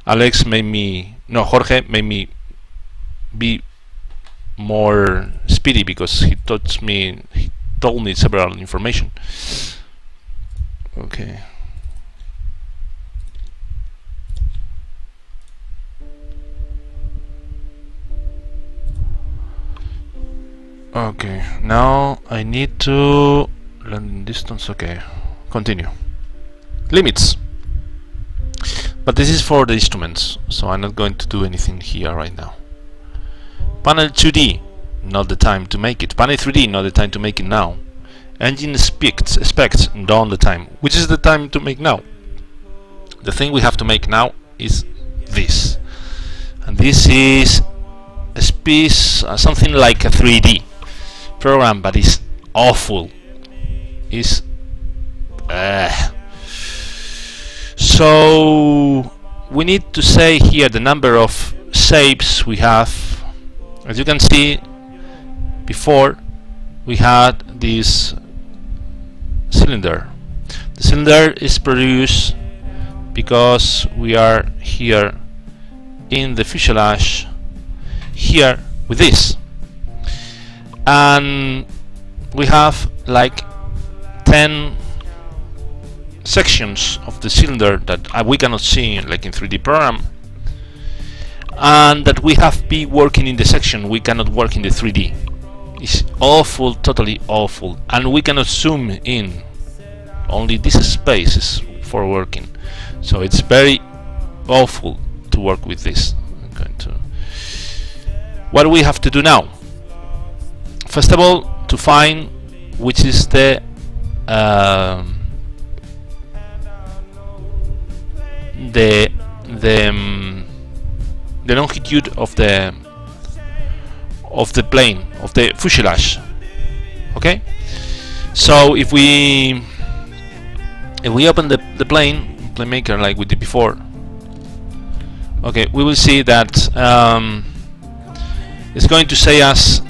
Jorge made me be more speedy because he told me several information. Okay. Okay, now I need to landing distance. Okay, continue. Limits. But this is for the instruments, so I'm not going to do anything here right now. Panel 2D, not the time to make it. Panel 3D, not the time to make it now. Engine specs, not the time. Which is the time to make now? The thing we have to make now is this. And this is a piece, something like a 3D program, but it's awful. It's so we need to say here the number of shapes we have. As you can see, before we had this cylinder. The cylinder is produced because we are here in the fuselage here with this, and we have like 10 sections of the cylinder that we cannot see like in 3D program, and that we have be working in the section, we cannot work in the 3D. It's awful, totally awful, and we cannot zoom in. Only this space is for working, so it's very awful to work with this. I'm going to. What do we have to do now? First of all, to find which is the longitude of the plane, of the fuselage. Okay, so if we open the plane maker like we did before, okay, we will see that it's going to say us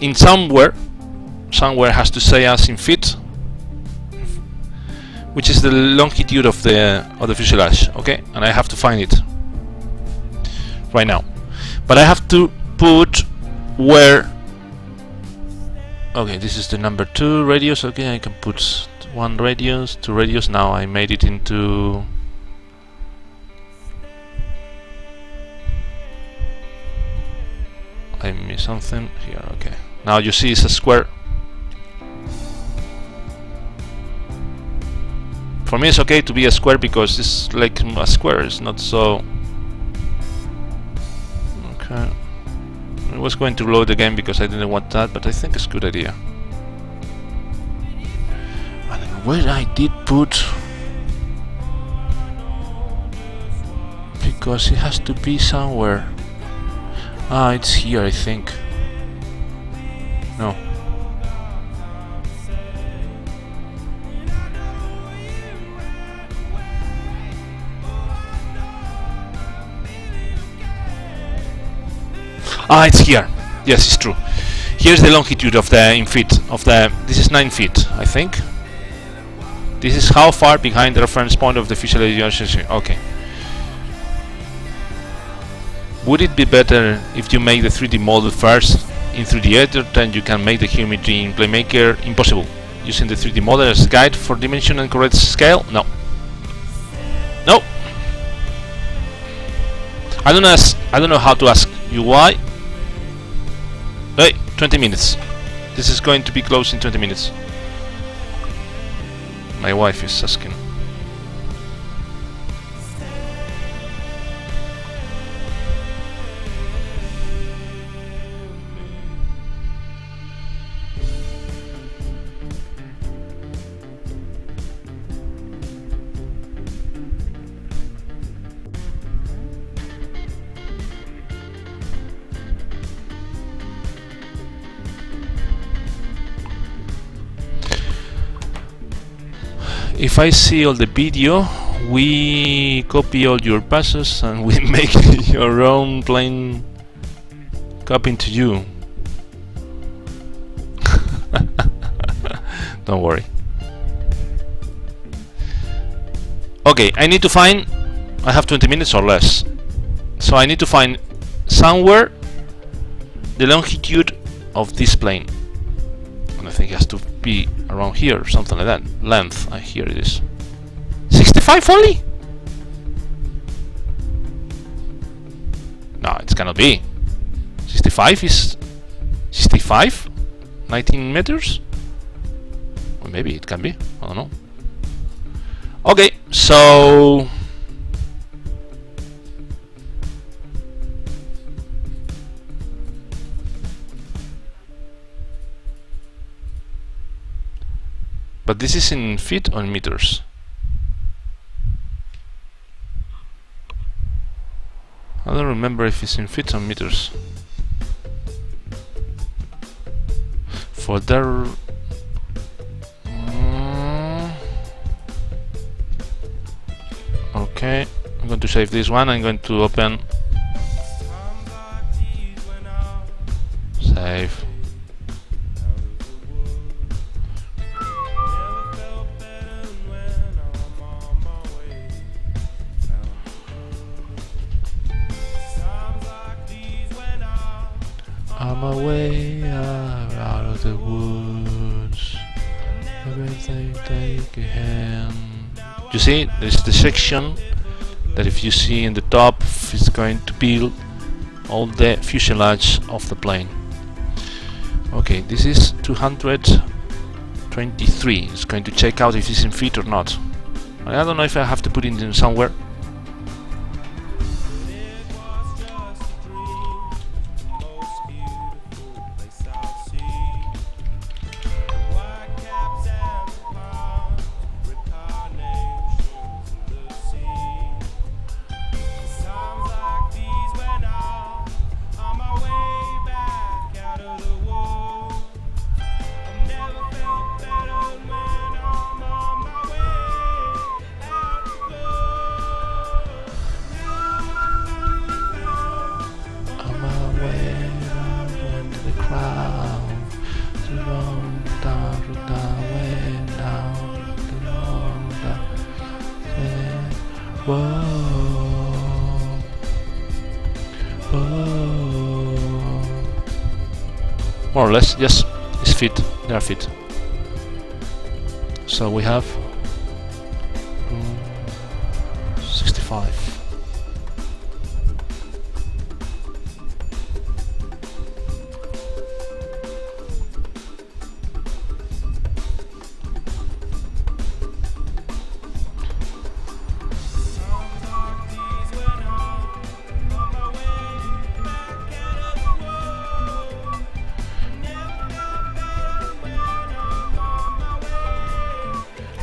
in somewhere has to say us in feet, which is the longitude of the fuselage. Okay, and I have to find it right now, but I have to put where. Okay, this is the number 2 radius. Okay, I can put 1 radius, 2 radius. Now I made it into I missed something here. Okay, now you see it's a square. For me, it's okay to be a square because it's like a square. It's not so. Okay. I was going to load again because I didn't want that, but I think it's a good idea. And where I did put, because it has to be somewhere. Ah, it's here, I think. No. Ah, it's here. Yes, it's true. Here's the longitude of the in feet of the. This is 9 feet, I think. This is how far behind the reference point of the fuselage. Okay. Would it be better if you make the 3D model first in 3D editor, then you can make the geometry in Playmaker? Impossible. Using the 3D model as a guide for dimension and correct scale? No. No. I don't know how to ask you why. Hey, 20 minutes. This is going to be closed in 20 minutes. My wife is asking. If I see all the video, we copy all your passes and we make your own plane copying to you. Don't worry. Okay, I need to find. I have 20 minutes or less, so I need to find somewhere the longitude of this plane. And I think it has to be around here or something like that. Length, here it is. 65 only? No, it cannot be. 65 is 65? 19 meters? Or maybe it can be, I don't know. Okay, so but this is in feet or in meters? I don't remember if it's in feet or meters. For there. Okay, I'm going to save this one. I'm going to open. Save. I'm away out of the woods. Everything take a hand. You see, there's the section that if you see in the top, it's going to build all the fuselage of the plane. Okay, this is 223. It's going to check out if it's in feet or not. I don't know if I have to put it in somewhere. More or less, yes, it's fit. They are fit. So we have 65.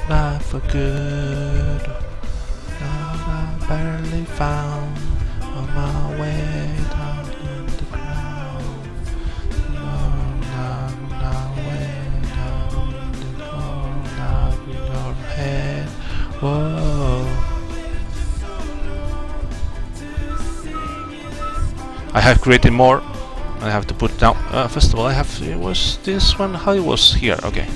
But for good, now I barely found on my way down in the ground. Now way down in the ground, now in your head. Whoa. I have created more. I have to put down. First of all, I have. It was this one. How it was here? Okay.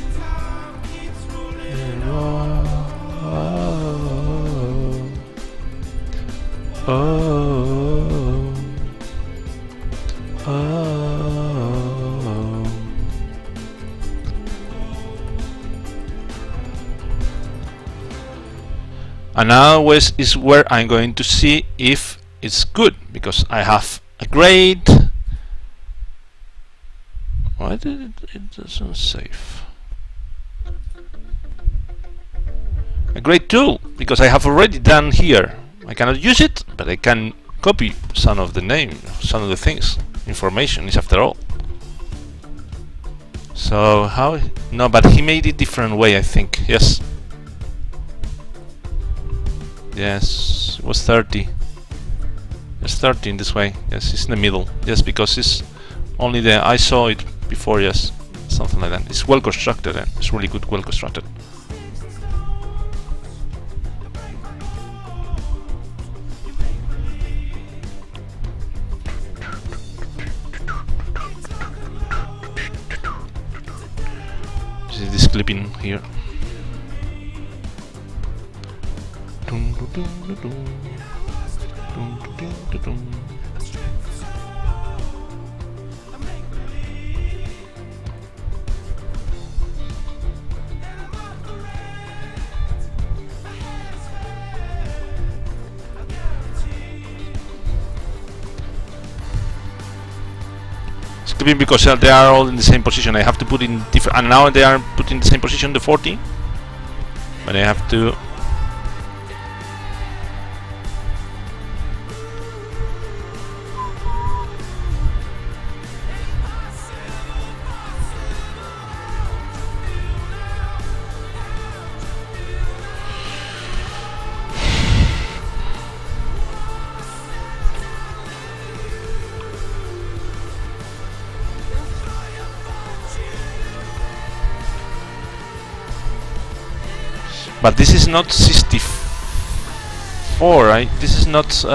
And now is where I'm going to see if it's good, because I have a grade. Why did it doesn't save? A great tool, because I have already done here. I cannot use it, but I can copy some of the name, some of the things. Information is after all. So how? No, but he made it different way, I think. Yes. Yes, it was 30. It's 30 in this way. Yes, it's in the middle. Yes, because it's only the I saw it before. Yes, something like that. It's well constructed. It's really good, well constructed. This clipping here. It's clipping because they are all in the same position. I have to put in different, and now they are put in the same position, the 40, but I have to. But this is not 64, right? This is not. Wait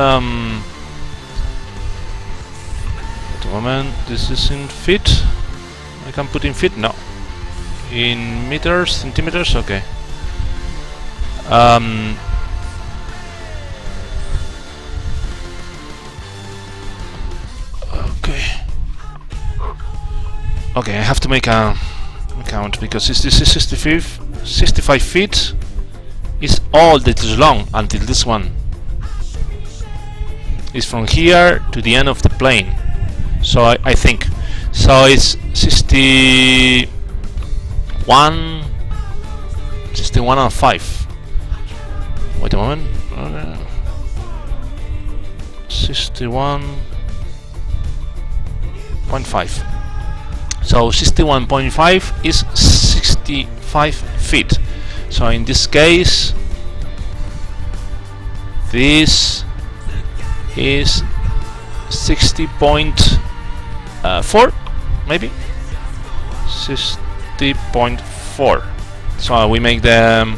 a moment. This is in feet. I can put in feet. No. In meters, centimeters. Okay. Okay. Okay. I have to make a count because this is 65 feet. Is all that is long until this one is from here to the end of the plane. So I think so. It's 61 and 5. Wait a moment. 61.5. So 61.5 is 65 feet. So in this case, this is 60.4, maybe 60.4. So we make the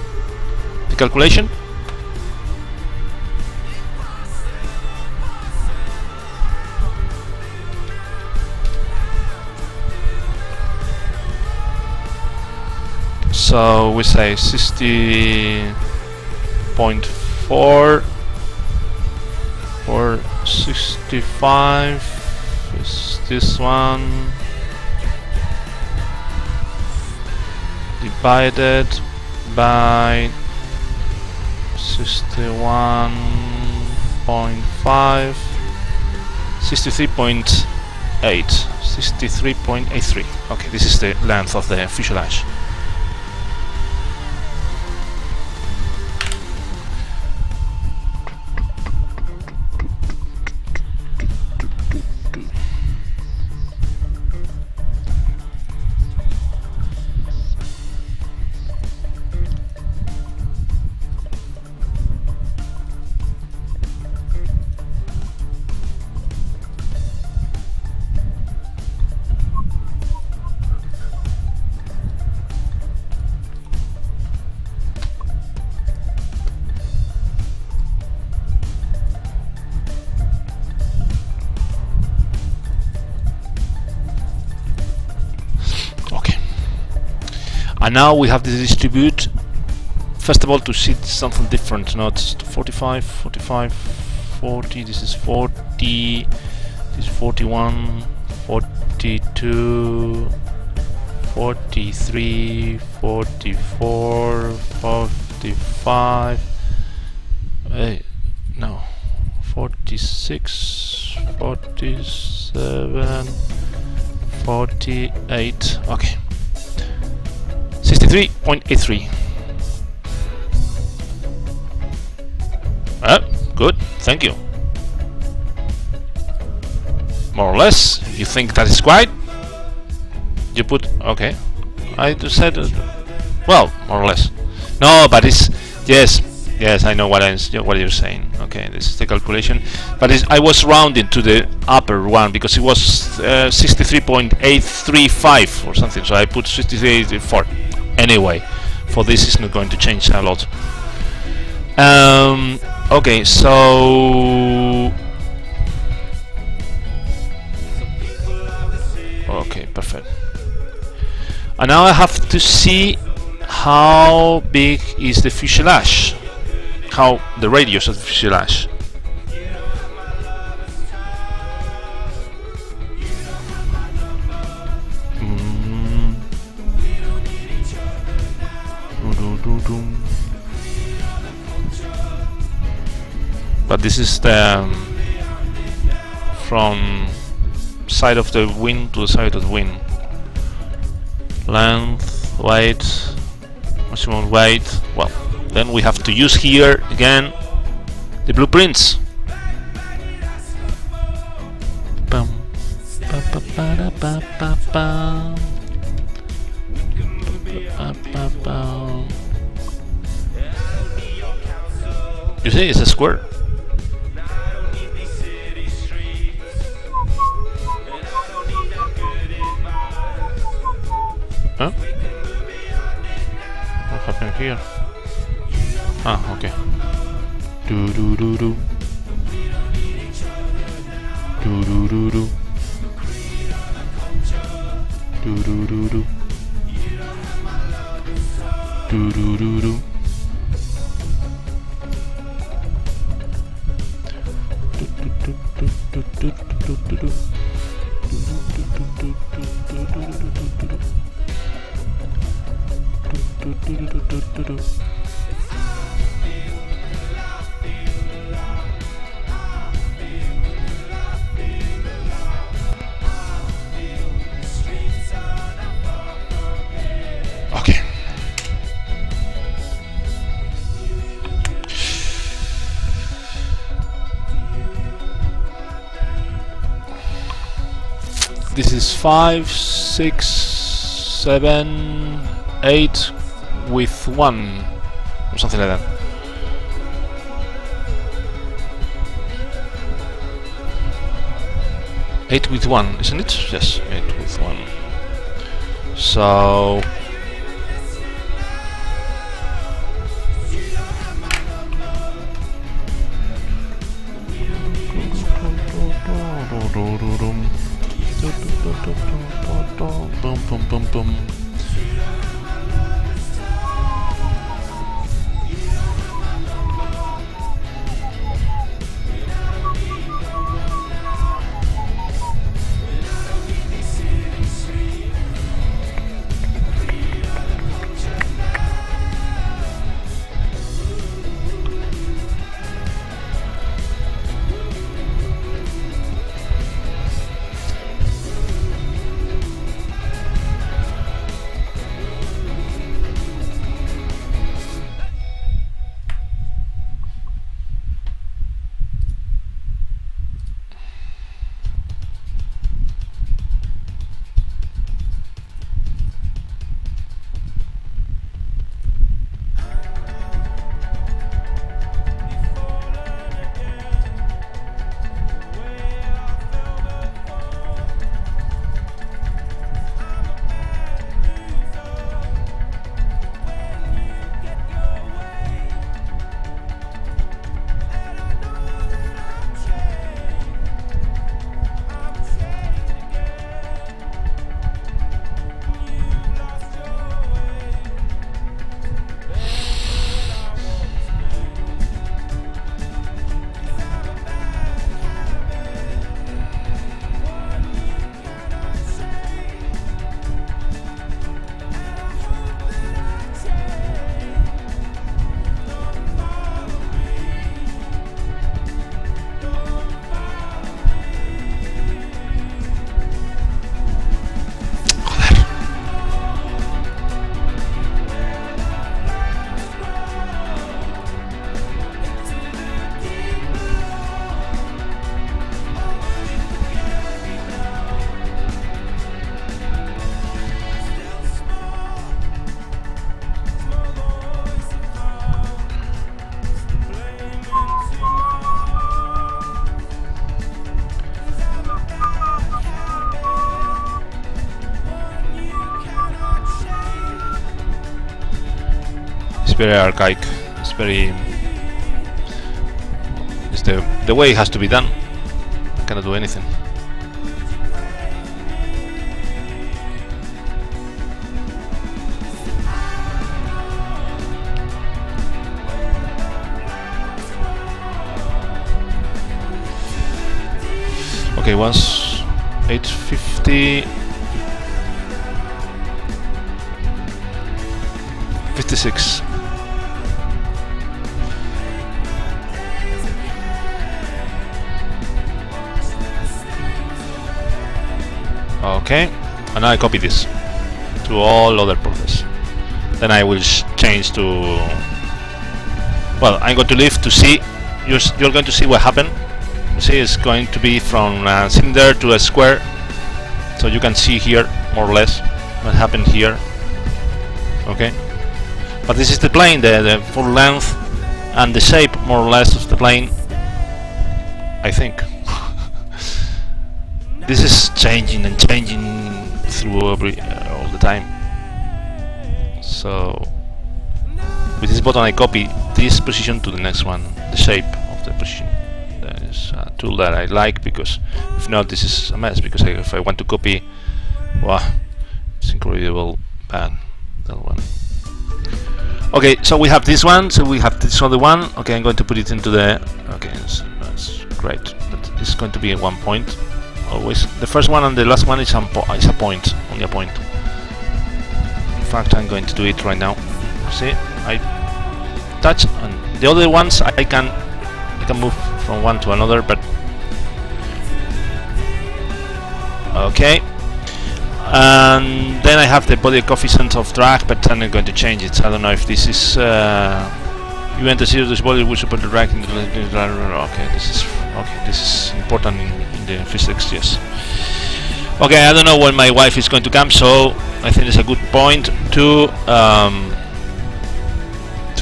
calculation. So we say 60.4 or 65 is this one divided by 61.5, 63.8, 63.83. Okay, this is the length of the fuselage. And now we have to distribute, first of all, to see something different, not 45, 45, 40, this is 40, this is 41, 42, 43, 44, 45, no, 46, 47, 48, okay, 63.83. Good, thank you. More or less, if you think that is right, you put, okay, I just said, well, more or less. No, but it's, yes, I know what you're saying. Okay, this is the calculation, but I was rounding to the upper one because it was 63.835 or something, so I put 63.84. Anyway, for this it's not going to change a lot. Okay, so okay, perfect. And now I have to see how big is the fuselage, how the radius of the fuselage. But this is the from side of the wing to the side of the wing. Length, weight, maximum weight. Well, then we have to use here again the blueprints. You see, it's a square. Huh? What happened here? Ah, okay. Do do do do. Do do do do. Do do do do. Do do do do. Okay. This is 5, 6, 7, 8 with 1 or something like that. Eight with 1, isn't it? Yes, 8 with 1. So very archaic. It's very. It's the way it has to be done. I cannot do anything. Okay, once 850. 56. Okay, and now I copy this to all other process. Then I will change to. Well, I'm going to leave to see. You're going to see what happened. You see, it's going to be from a cylinder to a square. So you can see here more or less what happened here. Okay. But this is the plane, the full length and the shape more or less of the plane, I think. This is changing and changing through all the time. So with this button I copy this position to the next one, the shape of the position. That is a tool that I like, because if not this is a mess, because if I want to copy, wow, it's incredible bad, that one. Okay, so we have this one, so we have this other one. Okay, I'm going to put it into the. Okay, that's great. But it's going to be at 1 point always. The first one and the last one is a point, only a point. In fact, I'm going to do it right now. See, I touch, and the other ones I can move from one to another, but okay. And then I have the body coefficient of drag, but I'm not going to change it. I don't know if this is you enter zero, this body will support the drag in the okay, this is important in the physics, yes. Okay, I don't know when my wife is going to come, so I think it's a good point to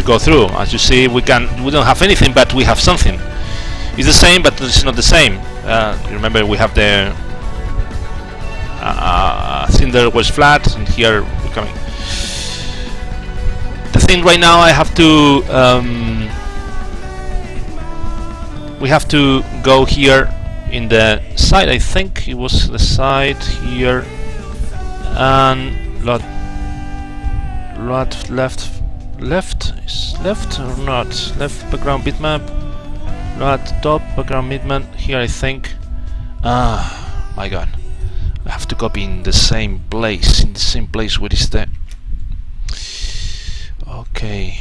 go through. As you see, we don't have anything, but we have something. It's the same, but it's not the same. Remember, we have the cylinder was flat, and here we're coming. The thing right now, I have to we have to go here in the side. I think it was the side here, and lot left is left or not? Left background bitmap, lot top background bitmap here, I think. Ah, my God. I have to copy in the same place. What is that? Okay.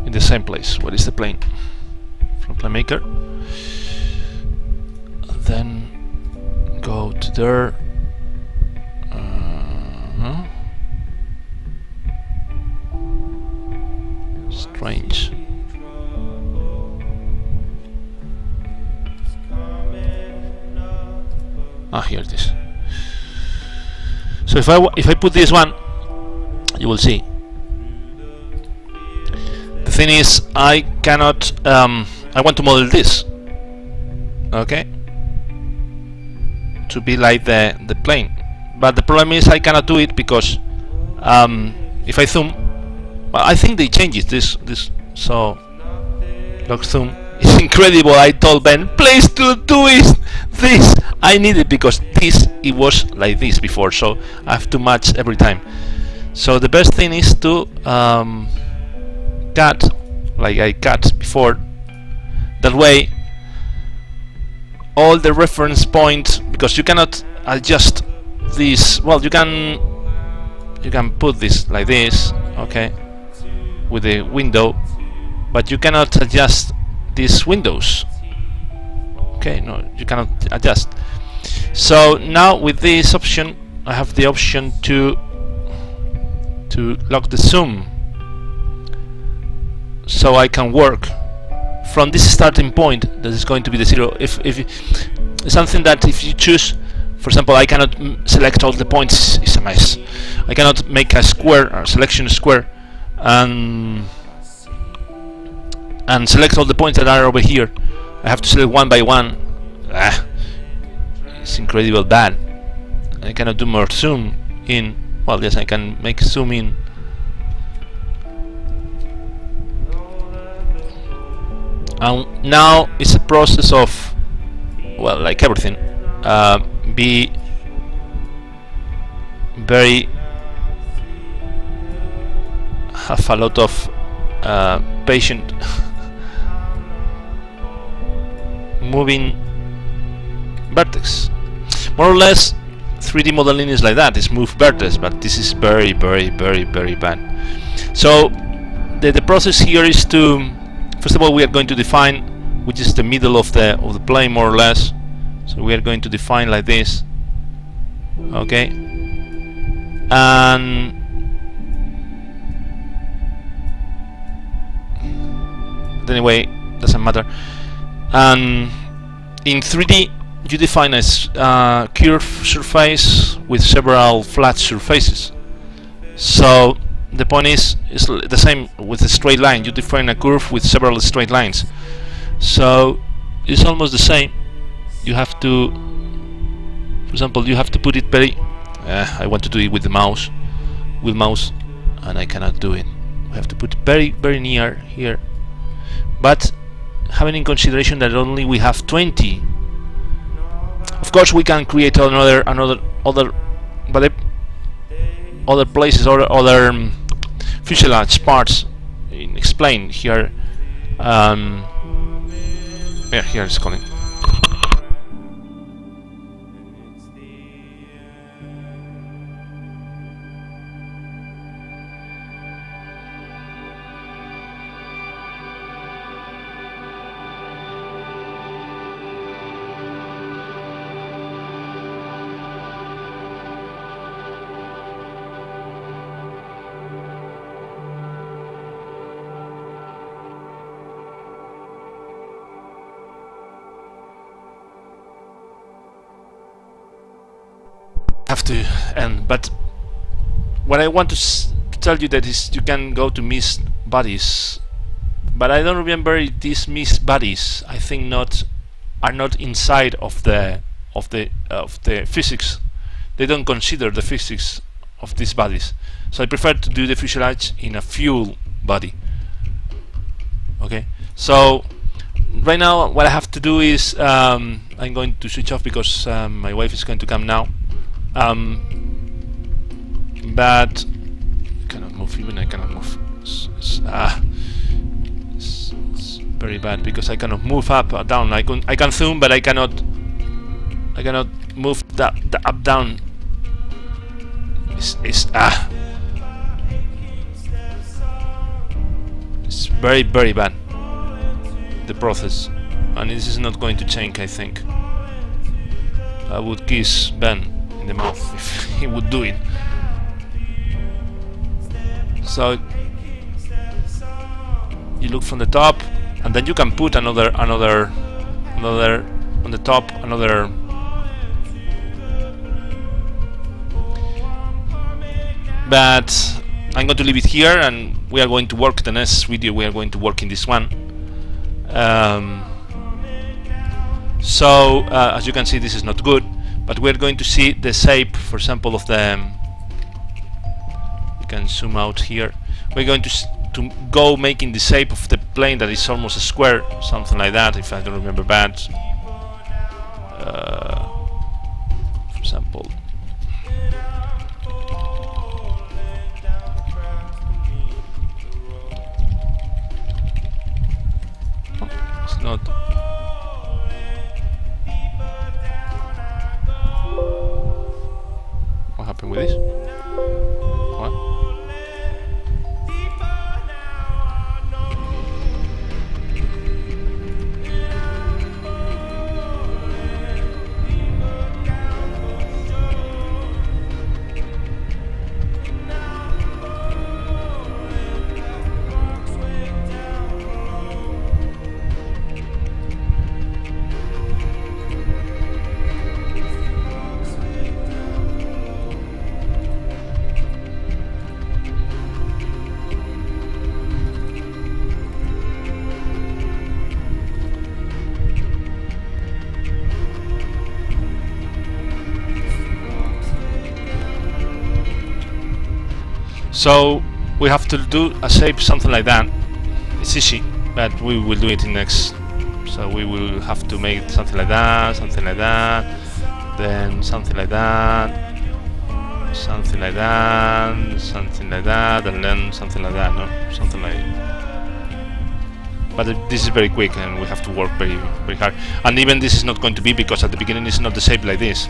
In the same place. What is the plane? From plane maker. Then go to there. Strange. Ah, here it is. So if I put this one, you will see. The thing is, I cannot. I want to model this. Okay. To be like the plane, but the problem is I cannot do it because if I zoom, well, I think they changed this. So lock zoom. It's incredible. I told Ben, please do this. I need it because it was like this before, so I have to match every time. So the best thing is to cut like I cut before. That way, all the reference points, because you cannot adjust this. Well, you can put this like this, okay, with the window, but you cannot adjust these windows. Okay, no, you cannot adjust. So now with this option, I have the option to lock the zoom, so I can work from this starting point that is going to be the 0. If something that if you choose, for example, I cannot select all the points, it's a mess. I cannot make a square, a selection square, and select all the points that are over here. I have to select one by one. It's incredibly bad. I cannot do more zoom in. Well, yes, I can make zoom in. And now it's a process of, well, like everything, be very, have a lot of patient moving vertex. More or less 3D modeling is like that, it's move vertex, but this is very bad. So the process here is to, first of all, we are going to define which is the middle of the plane, more or less. So we are going to define like this, okay, and anyway, doesn't matter. And in 3D you define a curved surface with several flat surfaces. So the point is the same with a straight line. You define a curve with several straight lines. So it's almost the same. You have to, for example, you have to put it very. I want to do it with the mouse, and I cannot do it. We have to put it very near here. But having in consideration that only we have 20. Of course, we can create other places or other fuselage parts. Explain here. Yeah, here it's calling. Have to end, but what I want to tell you that is you can go to missed bodies, but I don't remember if these missed bodies, I think are not inside of the physics. They don't consider the physics of these bodies, so I prefer to do the fuselage in a fuel body. Okay, so right now what I have to do is I'm going to switch off because my wife is going to come now. But I cannot move, even I cannot move. It's very bad because I cannot move up or down. I can zoom, but I cannot move the up down. It's very bad, the process, and this is not going to change. I think I would kiss Ben in the mouth if he would do it. So you look from the top, and then you can put another on the top, another. But I'm going to leave it here, and we are going to work the next video. We are going to work in this one. So as you can see, this is not good. But we're going to see the shape, for example, of the. You can zoom out here. We're going to go making the shape of the plane that is almost a square, something like that, if I don't remember bad. For example. Oh, it's not. What happened with this? What? So we have to do a shape something like that. It's easy, but we will do it in next. So we will have to make something like that, then something like that, something like that, something like that, and then something like that. No, something like. But this is very quick, and we have to work very, very hard. And even this is not going to be, because at the beginning it's not the shape like this.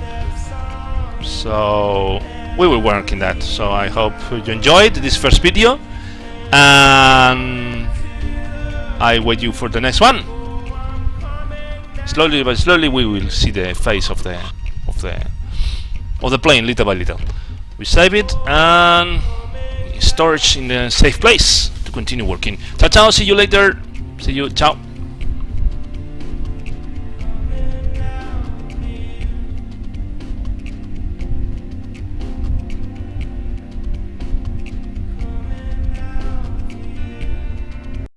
So we will work in that. So I hope you enjoyed this first video, and I wait you for the next one. Slowly but slowly we will see the face of the plane little by little. We save it and storage in a safe place to continue working. Ciao ciao, see you later. See you, ciao.